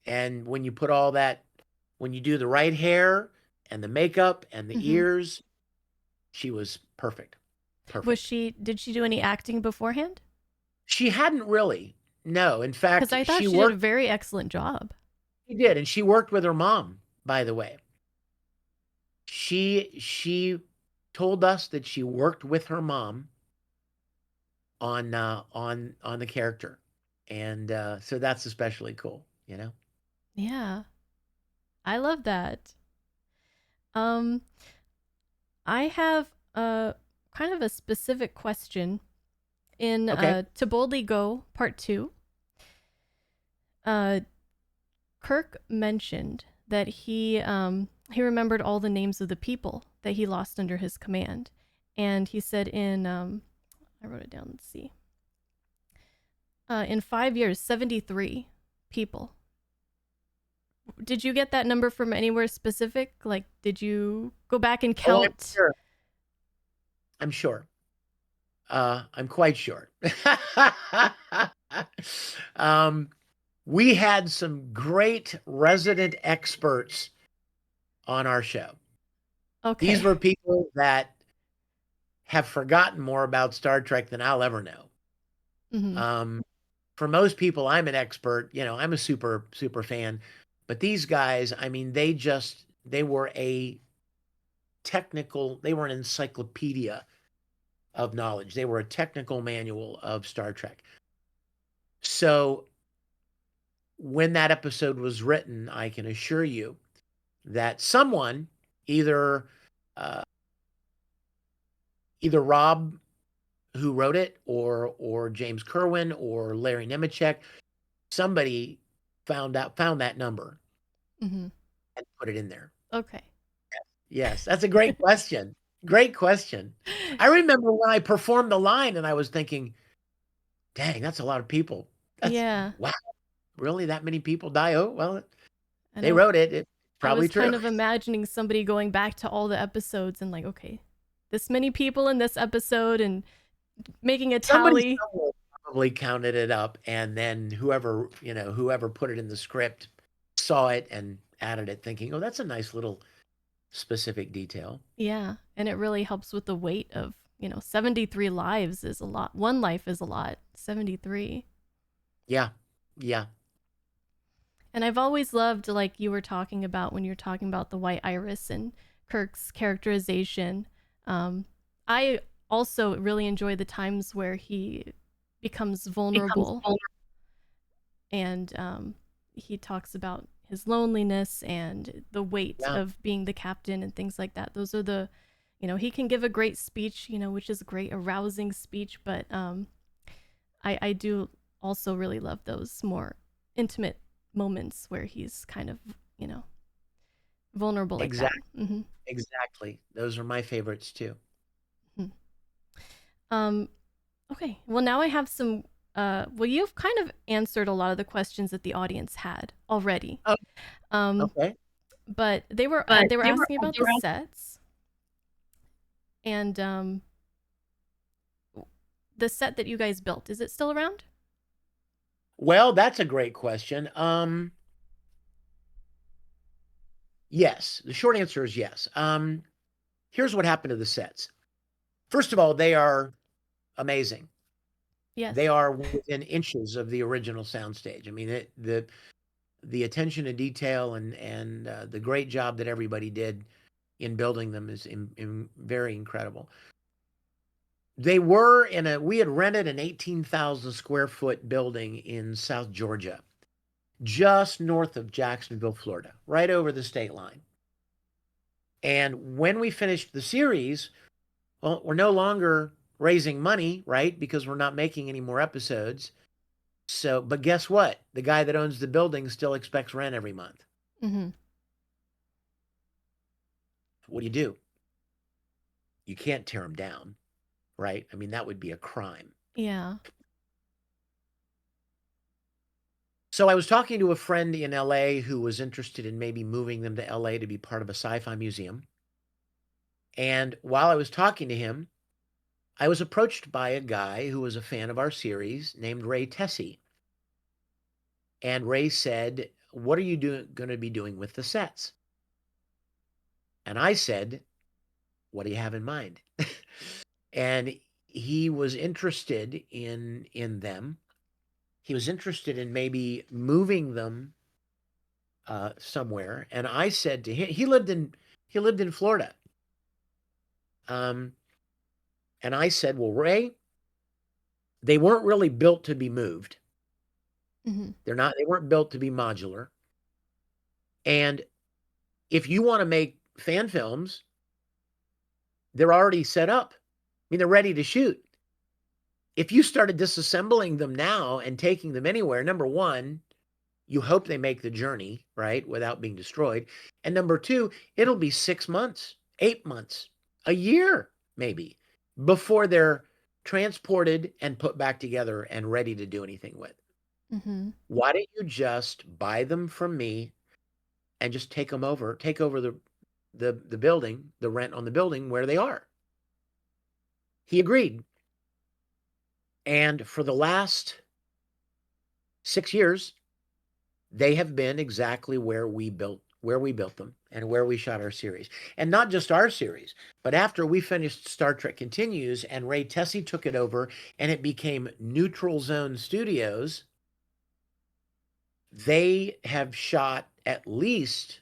And when you put all that, when you do the right hair and the makeup and the Mhm. ears, she was perfect. Perfect. Did she do any acting beforehand? She hadn't really. No, in Because fact, I thought she did a very excellent job. she did, and she worked with her mom, by the way. She told us that she worked with her mom on the character. And so that's especially cool. Yeah, I love that. Um, I have a kind of a specific question in Okay. To Boldly Go Part 2. Uh, Kirk mentioned that he remembered all the names of the people that he lost under his command, and he said I wrote it down. Let's see. In 5 years, 73 people. Did you get that number from anywhere specific? Like, did you go back and Oh, I'm count? sure. I'm sure. I'm quite sure. um, we had some great resident experts on our show. These Okay. were people that have forgotten more about Star Trek than I'll ever know. Mm-hmm. Um, for most people, I'm an expert. I'm a super, super fan. But these guys, I mean, they were they were an encyclopedia of knowledge. They were a technical manual of Star Trek. So when that episode was written, I can assure you that someone, either uh, either Rob, who wrote it, or James Kerwin, or Larry Nemechek, somebody found that number Mm-hmm. and put it in there. Okay. Yes, that's a great question. Great question. I remember when I performed the line, and I was thinking, "Dang, that's a lot of people. That's Yeah. wow, really that many people die?" Oh, well, And they wrote it. It's I probably was true. kind of imagining somebody going back to all the episodes and like, okay, this many people in this episode and making a Somebody tally. somewhere probably counted it up, and then whoever put it in the script saw it and added it, thinking, "Oh, that's a nice little specific detail." Yeah. And it really helps with the weight of, 73 lives is a lot. One life is a lot. 73. Yeah, yeah, And I've always loved, like you were talking about when you're talking about the white iris and Kirk's characterization. Um, I also really enjoy the times where he becomes becomes vulnerable vulnerable. and he talks about his loneliness and the weight Yeah, of being the captain and things like that. Those are he can give a great speech, which is great, a rousing speech, but I do also really love those more intimate moments where he's kind of, you know, vulnerable like that. exactly, Mm-hmm. exactly. Those are my favorites too. Mm-hmm. Um, okay. Well, now I have some. Well, you've kind of answered a lot of the questions that the audience had already. Oh, Um, okay. but they were But they were they were asking about they the were sets. And the set that you guys built, is it still around? Well, that's a great question. Yes. The short answer is yes. Here's what happened to the sets. First of all, they are amazing. They Yes. are within inches of the original soundstage. I mean, the attention to detail and the great job that everybody did in building them is very incredible. They were we had rented an 18,000 square foot building in South Georgia, just north of Jacksonville, Florida, right over the state line. And when we finished the series, well, we're no longer raising money, right? Because we're not making any more episodes. So, but guess what? The guy that owns the building still expects rent every month. Mm-hmm. What do? You can't tear him down, right? I mean, that would be a crime. Yeah. So I was talking to a friend in LA who was interested in maybe moving them to LA to be part of a sci-fi museum. And while I was talking to him, I was approached by a guy who was a fan of our series named Ray Tessie. And Ray said, "What are you going to be doing with the sets?" And I said, "What do you have in mind?" And he was interested in them. He was interested in maybe moving them somewhere. And I said to him, he lived in Florida. And I said, "Well, Ray, they weren't really built to be moved. Mm-hmm. They weren't built to be modular. And if you want to make fan films, they're already set up. I mean, they're ready to shoot. If you started disassembling them now and taking them anywhere, number one, you hope they make the journey, right, without being destroyed. And number two, it'll be 6 months, 8 months, a year, maybe, before they're transported and put back together and ready to do anything with. Mm-hmm. Why don't you just buy them from me and just take over the building, the rent on the building where they are?" He agreed. And for the last 6 years, they have been exactly where we built them and where we shot our series. And not just our series, but after we finished Star Trek Continues and Ray Tessie took it over and it became Neutral Zone Studios, they have shot at least.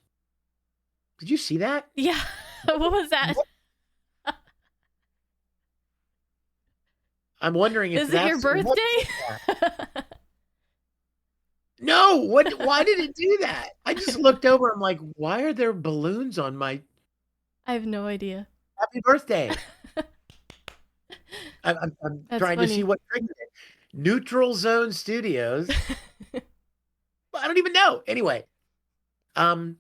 Did you see that? Yeah. What was that? I'm wondering if Is it your that's birthday? No, why did it do that? I just looked over, I'm like, "Why are there balloons on my I have no idea. happy birthday?" I'm That's trying to see funny. what triggered it. Neutral Zone Studios. Well, I don't even know. Anyway, um,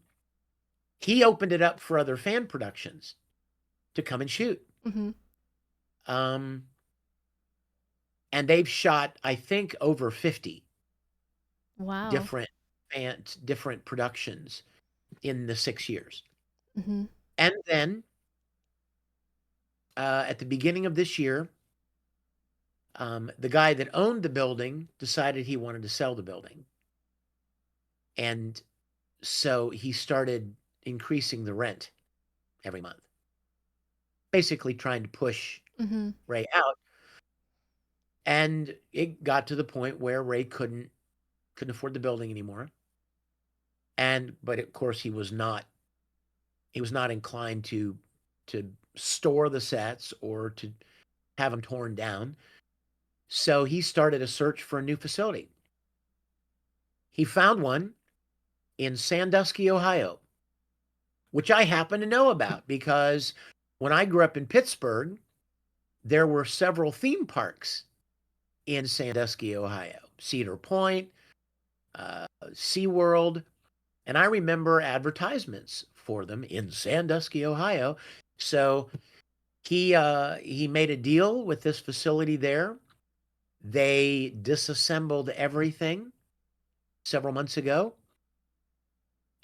he opened it up for other fan productions to come and shoot. Mm-hmm. Um, and they've shot, I think, over 50 Wow. different productions in the 6 years. Mm-hmm. And then at the beginning of this year, the guy that owned the building decided he wanted to sell the building. And so he started increasing the rent every month, basically trying to push Mm-hmm. Ray out. And it got to the point where Ray couldn't afford the building anymore. But of course he was not inclined to store the sets or to have them torn down. So he started a search for a new facility. He found one in Sandusky, Ohio, which I happen to know about because when I grew up in Pittsburgh, there were several theme parks in Sandusky, Ohio. Cedar Point, SeaWorld, and I remember advertisements for them in Sandusky, Ohio. So he made a deal with this facility there. They disassembled everything several months ago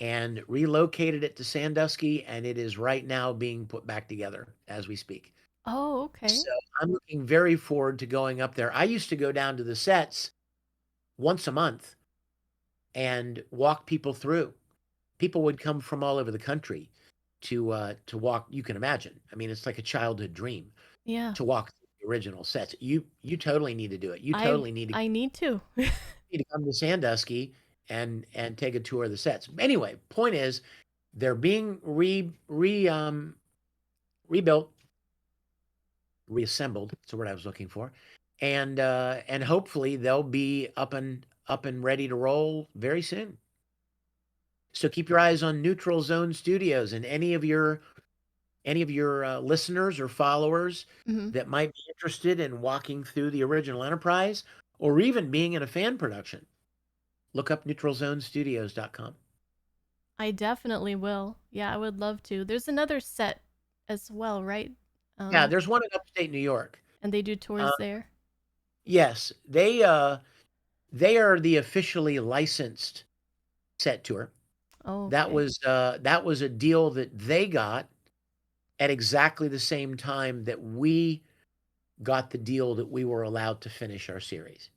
and relocated it to Sandusky, and it is right now being put back together as we speak. Oh, So okay. I'm looking very forward to going up there. I used to go down to the sets once a month and walk people through. People would come from all over the country to walk. You can imagine. I mean, it's like a childhood dream Yeah. to walk through the original sets. You totally need to do it. You I totally I need to. need to come to Sandusky and take a tour of the sets. Anyway, point is, they're being rebuilt, reassembled. That's the word I was looking for, and hopefully they'll be up and ready to roll very soon. So keep your eyes on Neutral Zone Studios, and any of your listeners or followers Mhm. that might be interested in walking through the original Enterprise or even being in a fan production. Look up neutralzonestudios.com. I definitely will. Yeah, I would love to. There's another set as well, right? Yeah, Um, there's one in upstate New York. and they do Uh, tours there. yes, they are the officially licensed set tour. Oh, That okay. was that was a deal that they got at exactly the same time that we got the deal that we were allowed to finish our series.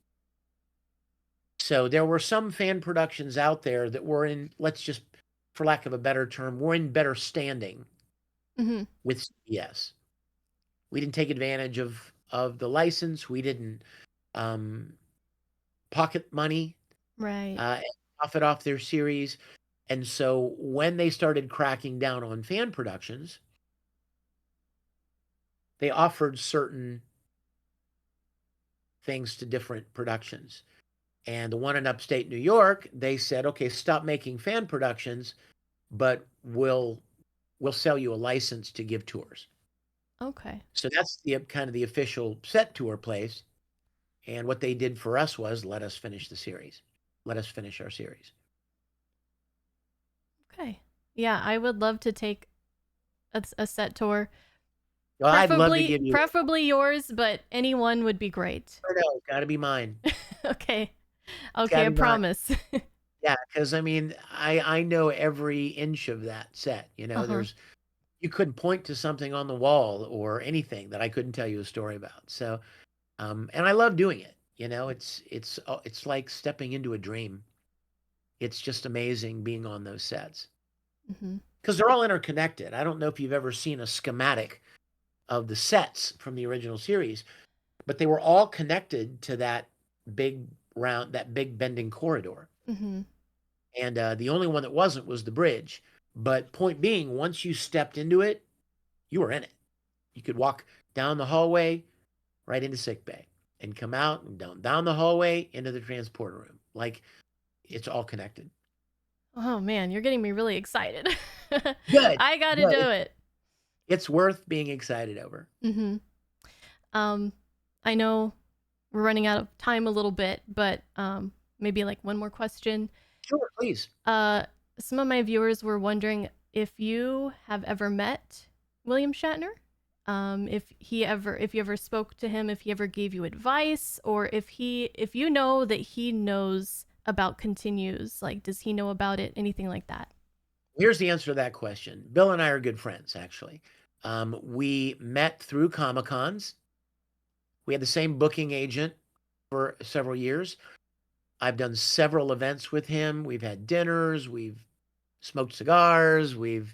So there were some fan productions out there that were in, let's just, for lack of a better term, were in better standing Mhm. with CBS. We didn't take advantage of the license. We didn't um, pocket money, Right. and profit off their series. And so when they started cracking down on fan productions, they offered certain things to different productions. And the one in upstate New York, they said, okay, stop making fan productions, but we'll sell you a license to give tours. Okay. So that's the kind of the official set tour place. And what they did for us was let us finish the series. Let us finish our series. Okay. Yeah, I would love to take a set tour. Well, I'd love to Preferably give you preferably yours, but anyone would be great. I know, gotta be mine. Okay. It's Okay, gotta I be mine. promise. Yeah, because I mean, I know every inch of that set. Uh-huh. You couldn't point to something on the wall or anything that I couldn't tell you a story about. So, and I love doing it. It's like stepping into a dream. It's just amazing being on those sets Mhm. because they're all interconnected. I don't know if you've ever seen a schematic of the sets from the original series, but they were all connected to that big bending corridor. Mhm. And the only one that wasn't was the bridge. But point being, once you stepped into it, you were in it. You could walk down the hallway right into sick bay and come out and down the hallway into the transporter room. Like it's all connected. Oh man, you're getting me really excited. Good. I got to Good. do it. It's worth being excited over. Mhm. Um I know we're running out of time a little bit, but maybe like one more question. Sure, please. Uh some of my viewers were wondering if you have ever met William Shatner? If you ever spoke to him, if he ever gave you advice, or if you know that he knows about continues, like does he know about it, anything like that? Here's the answer to that question. Bill and I are good friends, actually. We met through Comic Cons. We had the same booking agent for several years. I've done several events with him. We've had dinners, we've smoked cigars, we've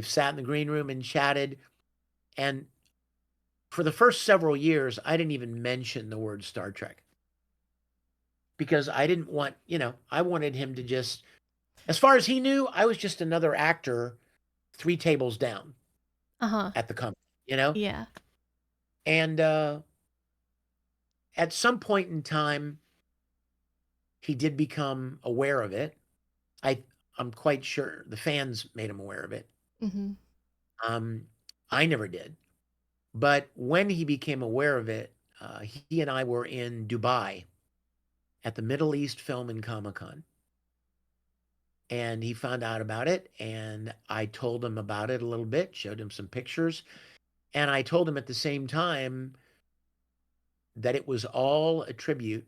sat in the green room and chatted. And for the first several years, I didn't even mention the word Star Trek because I didn't want, I wanted him to just, as far as he knew, I was just another actor 3 tables down Uh-huh. at the company. Yeah. And at some point in time, he did become aware of it. I I'm quite sure the fans made him aware of it. Mhm. Um, I never did. But when he became aware of it, he and I were in Dubai at the Middle East Film and Comic Con. And he found out about it. And I told him about it a little bit, showed him some pictures. And I told him at the same time that it was all a tribute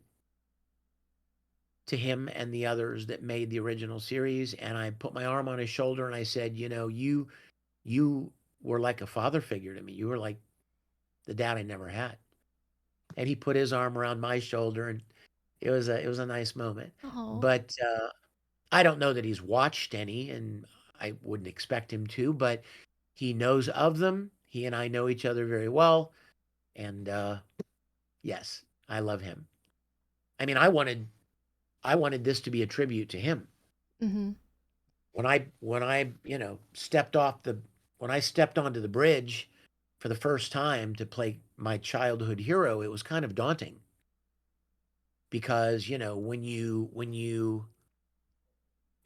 to him and the others that made the original series. And I put my arm on his shoulder and I said, you were like a father figure to me. You were like the dad I never had. And he put his arm around my shoulder, and it was a nice moment. Oh. But I don't know that he's watched any, and I wouldn't expect him to, but he knows of them. He and I know each other very well, and yes, I love him. I mean, I wanted this to be a tribute to him. Mhm. When I stepped off the when I stepped onto the bridge for the first time to play my childhood hero, it was kind of daunting because, when you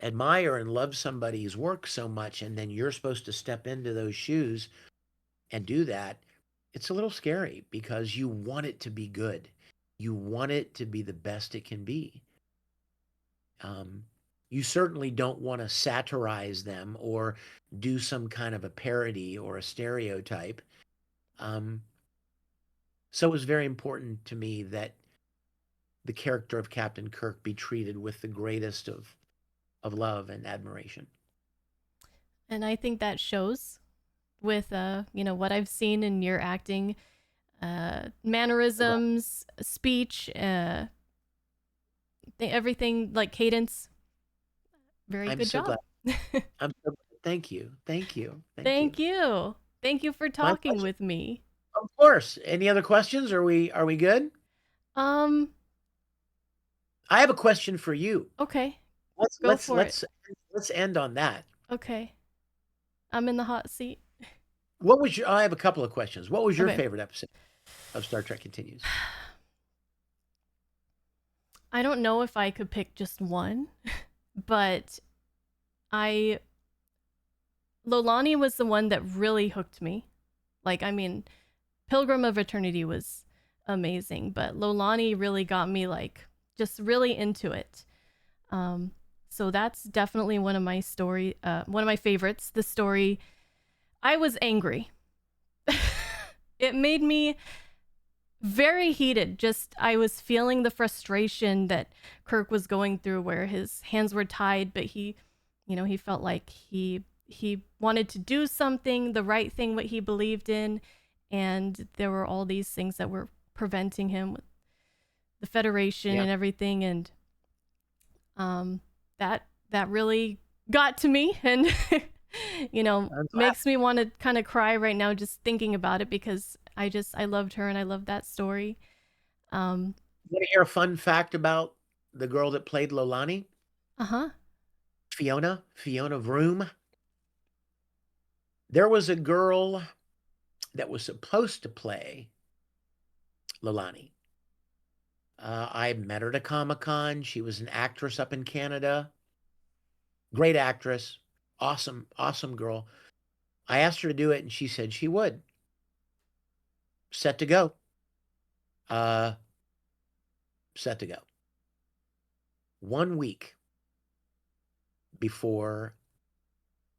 admire and love somebody's work so much and then you're supposed to step into those shoes and do that, it's a little scary because you want it to be good. You want it to be the best it can be. Um, you certainly don't want to satirize them or do some kind of a parody or a stereotype. Um, so it was very important to me that the character of Captain Kirk be treated with the greatest of love and admiration. And I think that shows with what I've seen in your acting, mannerisms, speech, everything like cadence. Very I'm good so job. glad. I'm so glad. Thank you. Thank you. Thank you. Thank you. Thank you for My talking pleasure. with me. Of course. Any other questions? Are we good? Um, I have a question for you. okay. Let's Go let's for it. let's let's end on that. Okay. I'm in the hot seat. I have a couple of questions. What was your Okay. favorite episode of Star Trek Continues? I don't know if I could pick just one, but I Lolani was the one that really hooked me. Like, I mean, Pilgrim of Eternity was amazing, but Lolani really got me like just really into it. Um, so that's definitely one of my favorites. The story, I was angry. It made me very heated. Just I was feeling the frustration that Kirk was going through, where his hands were tied, but he felt like he wanted to do something, the right thing, what he believed in, and there were all these things that were preventing him with the Federation Yeah, and everything, and that really got to me, and I'm glad. makes me want to kind of cry right now just thinking about it because I loved her and I loved that story. Um, Want to hear a fun fact about the girl that played Lolani? uh-huh. Fiona Vroom. There was a girl that was supposed to play Lolani. I met her at a Comic-Con. She was an actress up in Canada. Great actress. Awesome, awesome girl. I asked her to do it, and she said she would. Set to go. Uh, Set to go. 1 week before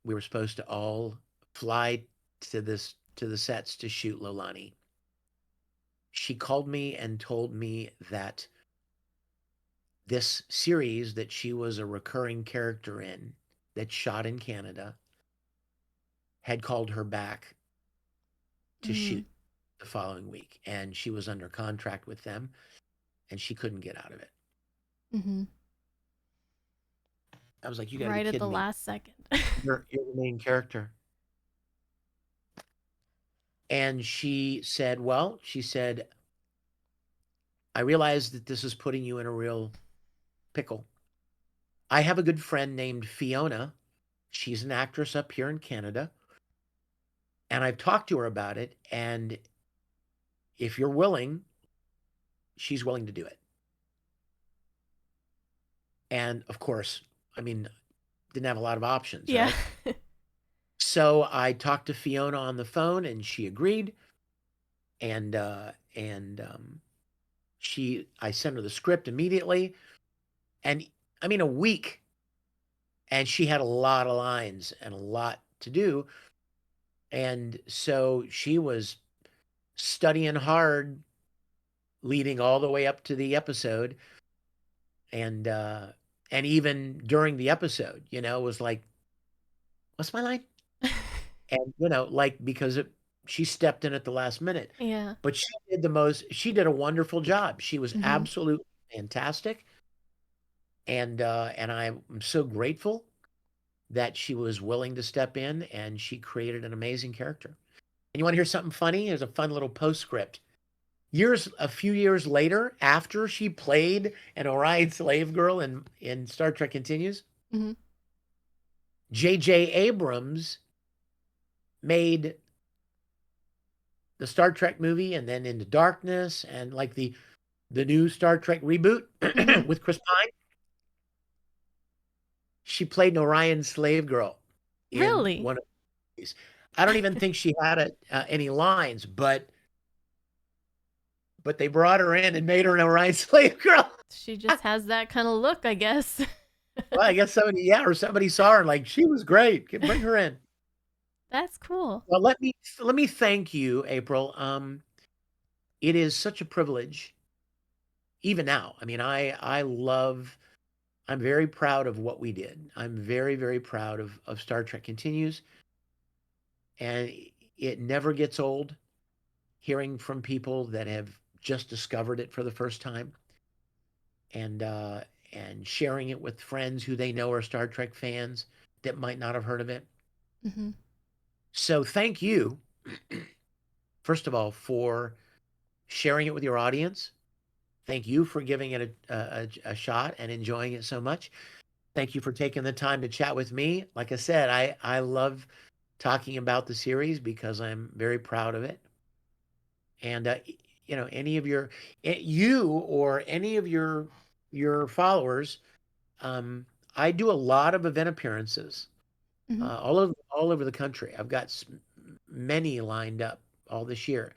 we were supposed to all fly to the sets to shoot Lolani, she called me and told me that this series that she was a recurring character in that shot in Canada had called her back to Mm, shoot the following week, and she was under contract with them, and she couldn't get out of it. mm-hmm. I was like, "You got to be Right at the kidding me! last second. You're the main character." And she said, "I realize that this is putting you in a real pickle. I have a good friend named Fiona. She's an actress up here in Canada, and I've talked to her about it. And if you're willing, she's willing to do it." And of course, I mean, didn't have a lot of options, Yeah. right? So I talked to Fiona on the phone, and she agreed. And I sent her the script immediately, and I mean a week, and she had a lot of lines and a lot to do, and so she was studying hard, leading all the way up to the episode, and uh, and even during the episode, it was like, "What's my line?" And like because she stepped in at the last minute. Yeah. But she did a wonderful job. She was Mm-hmm. absolutely fantastic. And I'm so grateful that she was willing to step in and she created an amazing character. And you want to hear something funny? There's a fun little postscript. A few years later, after she played an Orion slave girl in Star Trek Continues, Mm-hmm. J.J. Abrams made the Star Trek movie and then Into Darkness and like the new Star Trek reboot Mm-hmm. with Chris Pine. She played an Orion slave girl in Really? one of these. I don't even think she had any lines, but they brought her in and made her an Orion slave girl. She just has that kind of look, I guess. Well, I guess somebody saw her and like she was great. Bring her in. That's cool. Well, let me thank you, April. It is such a privilege, even now. I mean, I'm very proud of what we did. I'm very, very proud of Star Trek Continues, and it never gets old hearing from people that have just discovered it for the first time, and sharing it with friends who they know are Star Trek fans that might not have heard of it. Mm-hmm. So thank you, first of all, for sharing it with your audience. Thank you for giving it a shot and enjoying it so much. Thank you for taking the time to chat with me. Like I said, I love talking about the series because I'm very proud of it. And any of you or any of your followers, I do a lot of event appearances Mm-hmm. all over the country. I've got many lined up all this year.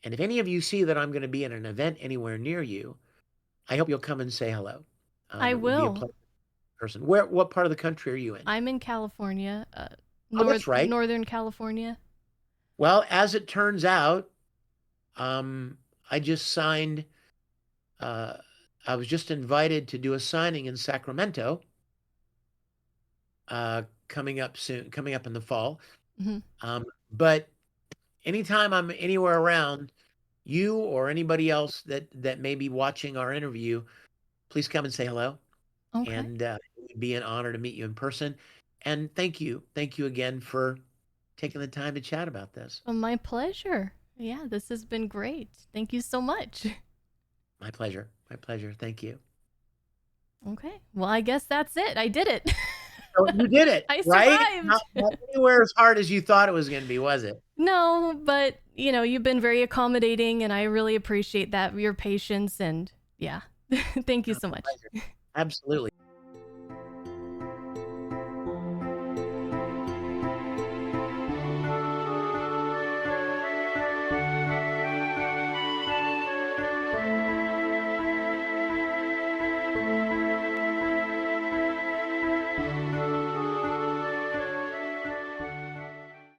And if any of you see that I'm going to be at an event anywhere near you, I hope you'll come and say hello. I It would be a will. pleasure. Person, what part of the country are you in? I'm in California, Oh, that's right. Northern California. Well, as it turns out, I just signed. Uh, I was just invited to do a signing in Sacramento. Coming up soon, coming up in the fall. Mm-hmm. But anytime I'm anywhere around, you or anybody else that may be watching our interview, please come and say hello. Okay. And it would be an honor to meet you in person. And thank you again for taking the time to chat about this. Well, my pleasure. Yeah, this has been great. Thank you so much. My pleasure. My pleasure. Thank you. Okay. Well, I guess that's it. I did it. So you did it, I right? survived. Not anywhere as hard as you thought it was going to be, was it? No, but you've been very accommodating and I really appreciate that, your patience and yeah. Thank you so much. Absolutely.